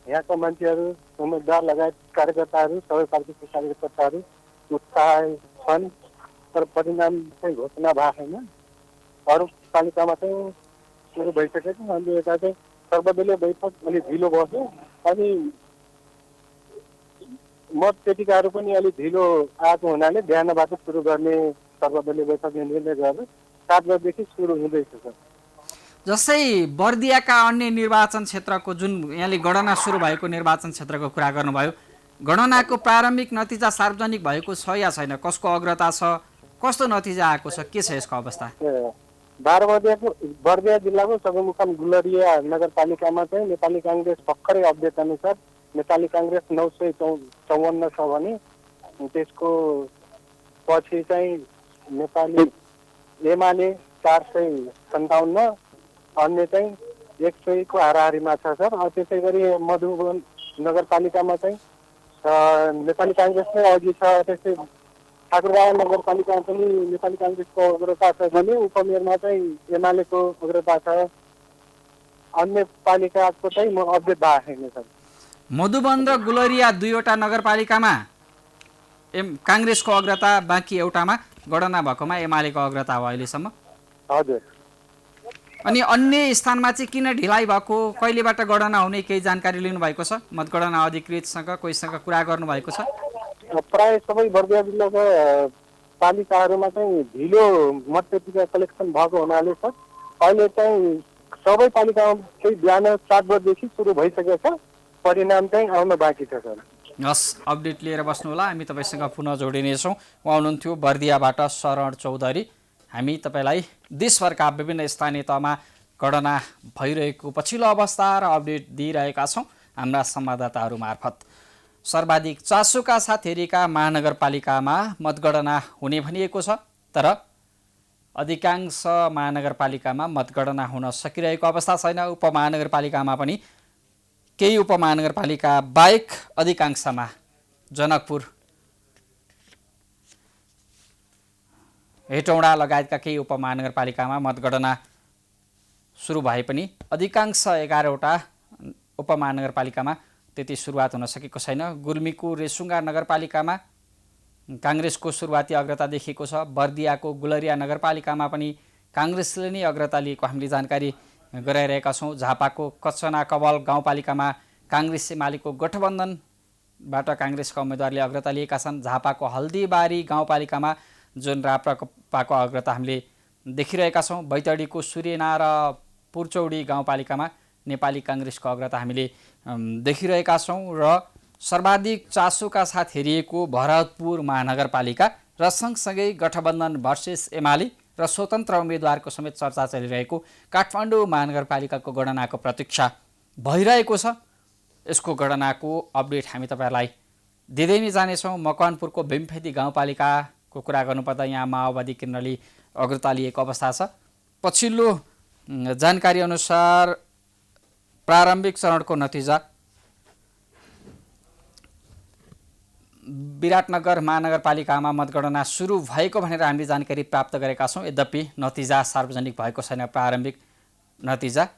यहाँको मान्छेहरू, उम्मेदवार लगायत कार्यकर्ताहरू, सबै पार्टीको कार्यकर्ताहरू उत्साह छन्, तर परिणाम चाहिँ घोषणा भएको छैन। अरू पालिकामा चाहिँ सुरु भइसकेको छ। अनि यता चाहिँ सर्वदलीय बैठक अलिक ढिलो बस्यो, अनि मत पेटिकाहरू पनि अलिक ढिलो आएको हुनाले बिहानबाट सुरु गर्ने सर्वदलीय बैठक निर्णय गरेर 7 बजेदेखि सुरु हुँदैछ सर। जस्तै बर्दियाका अन्य निर्वाचन क्षेत्रको जुन यहाँले गणना सुरु भएको निर्वाचन क्षेत्रको कुरा गर्नुभयो, गणनाको प्रारम्भिक नतिजा सार्वजनिक भएको छ या छैन, कसको अग्रता छ, कस्तो नतिजा आएको छ, के छ यसको अवस्था? 12 बर्दिया जिल्लाको सदरमुकाम गुलरिया नगरपालिकामा चाहिँ नेपाली कांग्रेस भर्खरै अपडेट अनुसार नेपाली कांग्रेस 954 छ भने त्यसको पछि चाहिँ नेपाली एमाले 457, अन्य चाहिँ 100 को हाराहारीमा छ सर। त्यसै गरी मधुबन नगरपालिकामा चाहिँ नेपाली काङ्ग्रेस नै अघि छ। त्यस्तै ठाकुरबाबा नगरपालिकामा पनि नेपाली काङ्ग्रेसको अग्रता छ भने उपमेयरमा चाहिँ एमालेको अग्रता छ। अन्य पालिकाको चाहिँ म अपडेट भएको छैन सर। मधुबन र गुलरिया दुईवटा नगरपालिकामा काङ्ग्रेसको अग्रता, बाँकी एउटामा गणना भएकोमा एमालेको अग्रता हो अहिलेसम्म। हजुर। अनि अन्य स्थानमा चाहिँ किन ढिलाइ भएको, कहिलेबाट गणना हुने केही जानकारी लिनुभएको छ? मतगणना अधिकृतसँग कोहीसँग कुरा गर्नुभएको छ? प्राय सबै बर्दिया जिल्लाका पालिकाहरूमा चाहिँ ढिलो मतपेटिका कलेक्सन भएको हुनाले सर अहिले चाहिँ सबै पालिकामा चाहिँ बिहान 7 बजेदेखि सुरु भइसकेको छ। परिणाम चाहिँ आउन बाँकी छ सर। हस्, अपडेट लिएर बस्नुहोला, हामी तपाईँसँग पुनः जोडिनेछौँ। उहाँ हुनुहुन्थ्यो बर्दियाबाट शरण चौधरी। हामी तपाईँलाई देशभरका विभिन्न स्थानीय तहमा गणना भइरहेको पछिल्लो अवस्था र अपडेट दिइरहेका छौँ हाम्रा संवाददाताहरू मार्फत। सर्वाधिक चासोका साथ हेरिएका महानगरपालिकामा मतगणना हुने भनिएको छ, तर अधिकांश महानगरपालिकामा मतगणना हुन सकिरहेको अवस्था छैन। उपमहानगरपालिकामा पनि केही उपमहानगरपालिका बाहेक अधिकांशमा जनकपुर, हेटौँडा लगायतका केही उपमहानगरपालिकामा मतगणना सुरु भए पनि अधिकांश 11वटा उपमहानगरपालिकामा त्यति सुरुवात हुन सकेको छैन। गुल्मीको रेसुङ्गा नगरपालिकामा काङ्ग्रेसको सुरुवाती अग्रता देखिएको छ। बर्दियाको गुलरिया नगरपालिकामा पनि काङ्ग्रेसले नै अग्रता लिएको हामीले जानकारी गराइरहेका छौँ। झापाको कचना कवल गाउँपालिकामा काङ्ग्रेस एमालेको गठबन्धनबाट काङ्ग्रेसका उम्मेदवारले अग्रता लिएका छन्। झापाको हल्दीबारी गाउँपालिकामा जुन राप्रपाको अग्रता हामीले देखिरहेका छौँ। बैतडीको सुरेना र पुर्चौडी गाउँपालिकामा नेपाली काङ्ग्रेसको अग्रता हामीले देखिरहेका छौँ। र सर्वाधिक चासोका साथ हेरिएको भरतपुर महानगरपालिका र सँगसँगै गठबन्धन भर्सेस एमाले र स्वतन्त्र उम्मेदवारको समेत चर्चा चलिरहेको काठमाडौँ महानगरपालिकाको गणनाको प्रतीक्षा भइरहेको छ। यसको गणनाको अपडेट हामी तपाईँहरूलाई दिँदै नै जानेछौँ। मकवानपुरको भीमफेदी गाउँपालिकाको कुरा गर्नुपर्दा यहाँ माओवादी केन्द्रले अग्रता लिएको अवस्था छ। पछिल्लो जानकारी अनुसार प्रारम्भिक चरणको नतिजा विराटनगर महानगरपालिकामा मतगणना सुरु भएको भनेर हामीले जानकारी प्राप्त गरेका छौँ। यद्यपि नतिजा सार्वजनिक भएको छैन। प्रारम्भिक नतिजा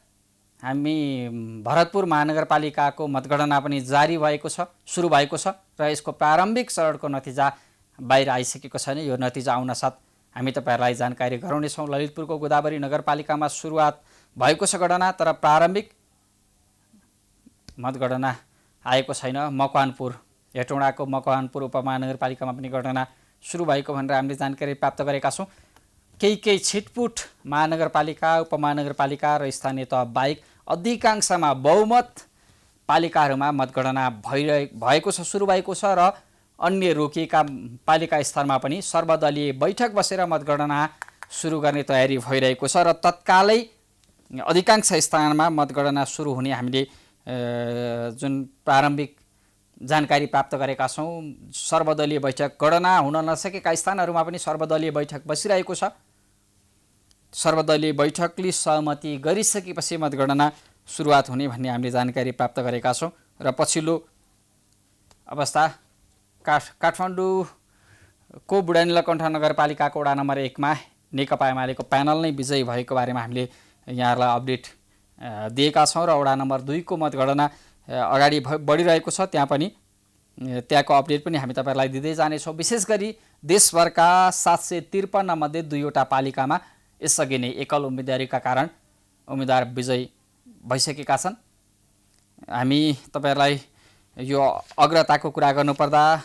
हामी भरतपुर महानगरपालिकाको मतगणना पनि जारी भएको छ, सुरु भएको छ र यसको प्रारम्भिक चरणको नतिजा बाहिर आइसकेको छैन। यो नतिजा आउनसाथ हामी तपाईँहरूलाई जानकारी गराउनेछौँ। ललितपुरको गोदावरी नगरपालिकामा सुरुवात भएको छ गणना, तर प्रारम्भिक मतगणना आएको छैन। मकवानपुर, हेटौँडाको मकवानपुर उपमहानगरपालिकामा पनि गणना सुरु भएको भनेर हामीले जानकारी प्राप्त गरेका छौँ। केही छिटपुट महानगरपालिका, उपमहानगरपालिका र स्थानीय तह बाहेक अधिकांशमा बहुमत पालिकाहरूमा मतगणना भएको छ, सुरु भएको छ। र अन्य रोकिएका पालिका स्तरमा पनि सर्वदलीय बैठक बसेर मतगणना सुरु गर्ने तयारी भइरहेको छ र तत्कालै अधिकांश स्थानमा मतगणना सुरु हुने हामीले जुन प्रारम्भिक जानकारी प्राप्त गरेका छौँ। सर्वदलीय बैठक गणना हुन नसकेका स्थानहरूमा पनि सर्वदलीय बैठक बसिरहेको छ। सर्वदलीय बैठकले सहमति गरिसकेपछि मतगणना सुरुवात हुने भन्ने हामीले जानकारी प्राप्त गरेका छौँ। र पछिल्लो अवस्था काठमाडौँको बुढानीलकण्ठ नगरपालिकाको वडा नम्बर 1 मा नेकपा एमालेको प्यानल नै विजयी भएको बारेमा हामीले यहाँहरूलाई अपडेट दिएका छौँ। र वडा नम्बर 2 को मतगणना अगाडि बढिरहेको छ। त्यहाँको अपडेट पनि हामी तपाईँहरूलाई दिँदै जानेछौँ। विशेष गरी देशभरका 753 मध्ये 2वटा पालिकामा यसअघि नै एकल उम्मेदवारीका कारण उम्मेदवार विजयी भइसकेका छन्। हामी तपाईँहरूलाई यो अग्रताको कुरा गर्नुपर्दा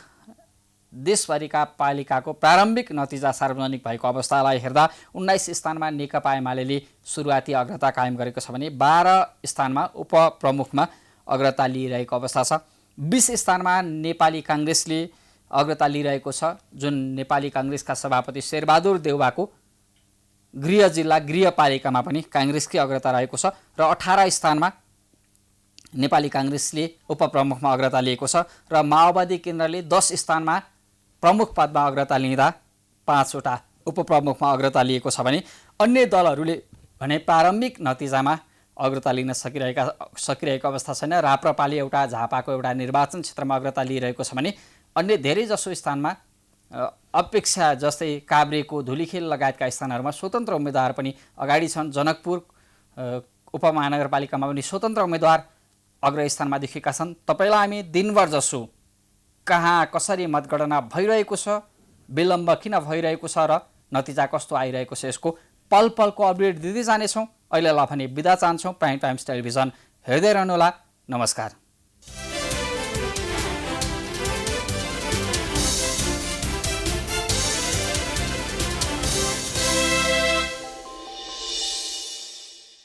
देशभरिका पालिकाको प्रारम्भिक नतिजा सार्वजनिक भएको अवस्थालाई हेर्दा 19 स्थानमा नेकपा एमाले सुरुवाती अग्रता कायम गरेको छ भने 12 स्थानमा उपप्रमुखमा अग्रता लिइरहेको अवस्था छ। 20 स्थानमा नेपाली काङ्ग्रेसले अग्रता लिइरहेको छ, जुन नेपाली काङ्ग्रेसका सभापति शेरबहादुर देउवाको गृह जिल्ला गृहपालिकामा पनि काङ्ग्रेसकै अग्रता रहेको छ। र 18 स्थानमा नेपाली काङ्ग्रेसले उपप्रमुखमा अग्रता लिएको छ र माओवादी केन्द्रले 10 स्थानमा प्रमुख पदमा अग्रता लिँदा 5वटा उपप्रमुखमा अग्रता लिएको छ भने अन्य दलहरूले भने प्रारम्भिक नतिजामा अग्रता लिन सकिरहेको अवस्था छैन। राप्रपाले एउटा झापाको एउटा निर्वाचन क्षेत्रमा अग्रता लिइरहेको छ भने अन्य धेरैजसो स्थानमा अपेक्षा जस्तै काभ्रेको धुलीखेल लगायतका स्थानहरूमा स्वतन्त्र उम्मेदवार पनि अगाडि छन्। जनकपुर उपमहानगरपालिकामा पनि स्वतन्त्र उम्मेदवार अग्रस्थानमा देखेका छन्। तपाईँलाई हामी दिनभर जसो कहाँ कसरी मतगणना भइरहेको छ, विलम्ब किन भइरहेको छ र नतिजा कस्तो आइरहेको छ यसको पल पलको अपडेट दिँदै जानेछौँ। अहिलेलाई भने बिदा चाहन्छौँ। प्राइम टाइम्स टेलिभिजन हेर्दै रहनुहोला। नमस्कार।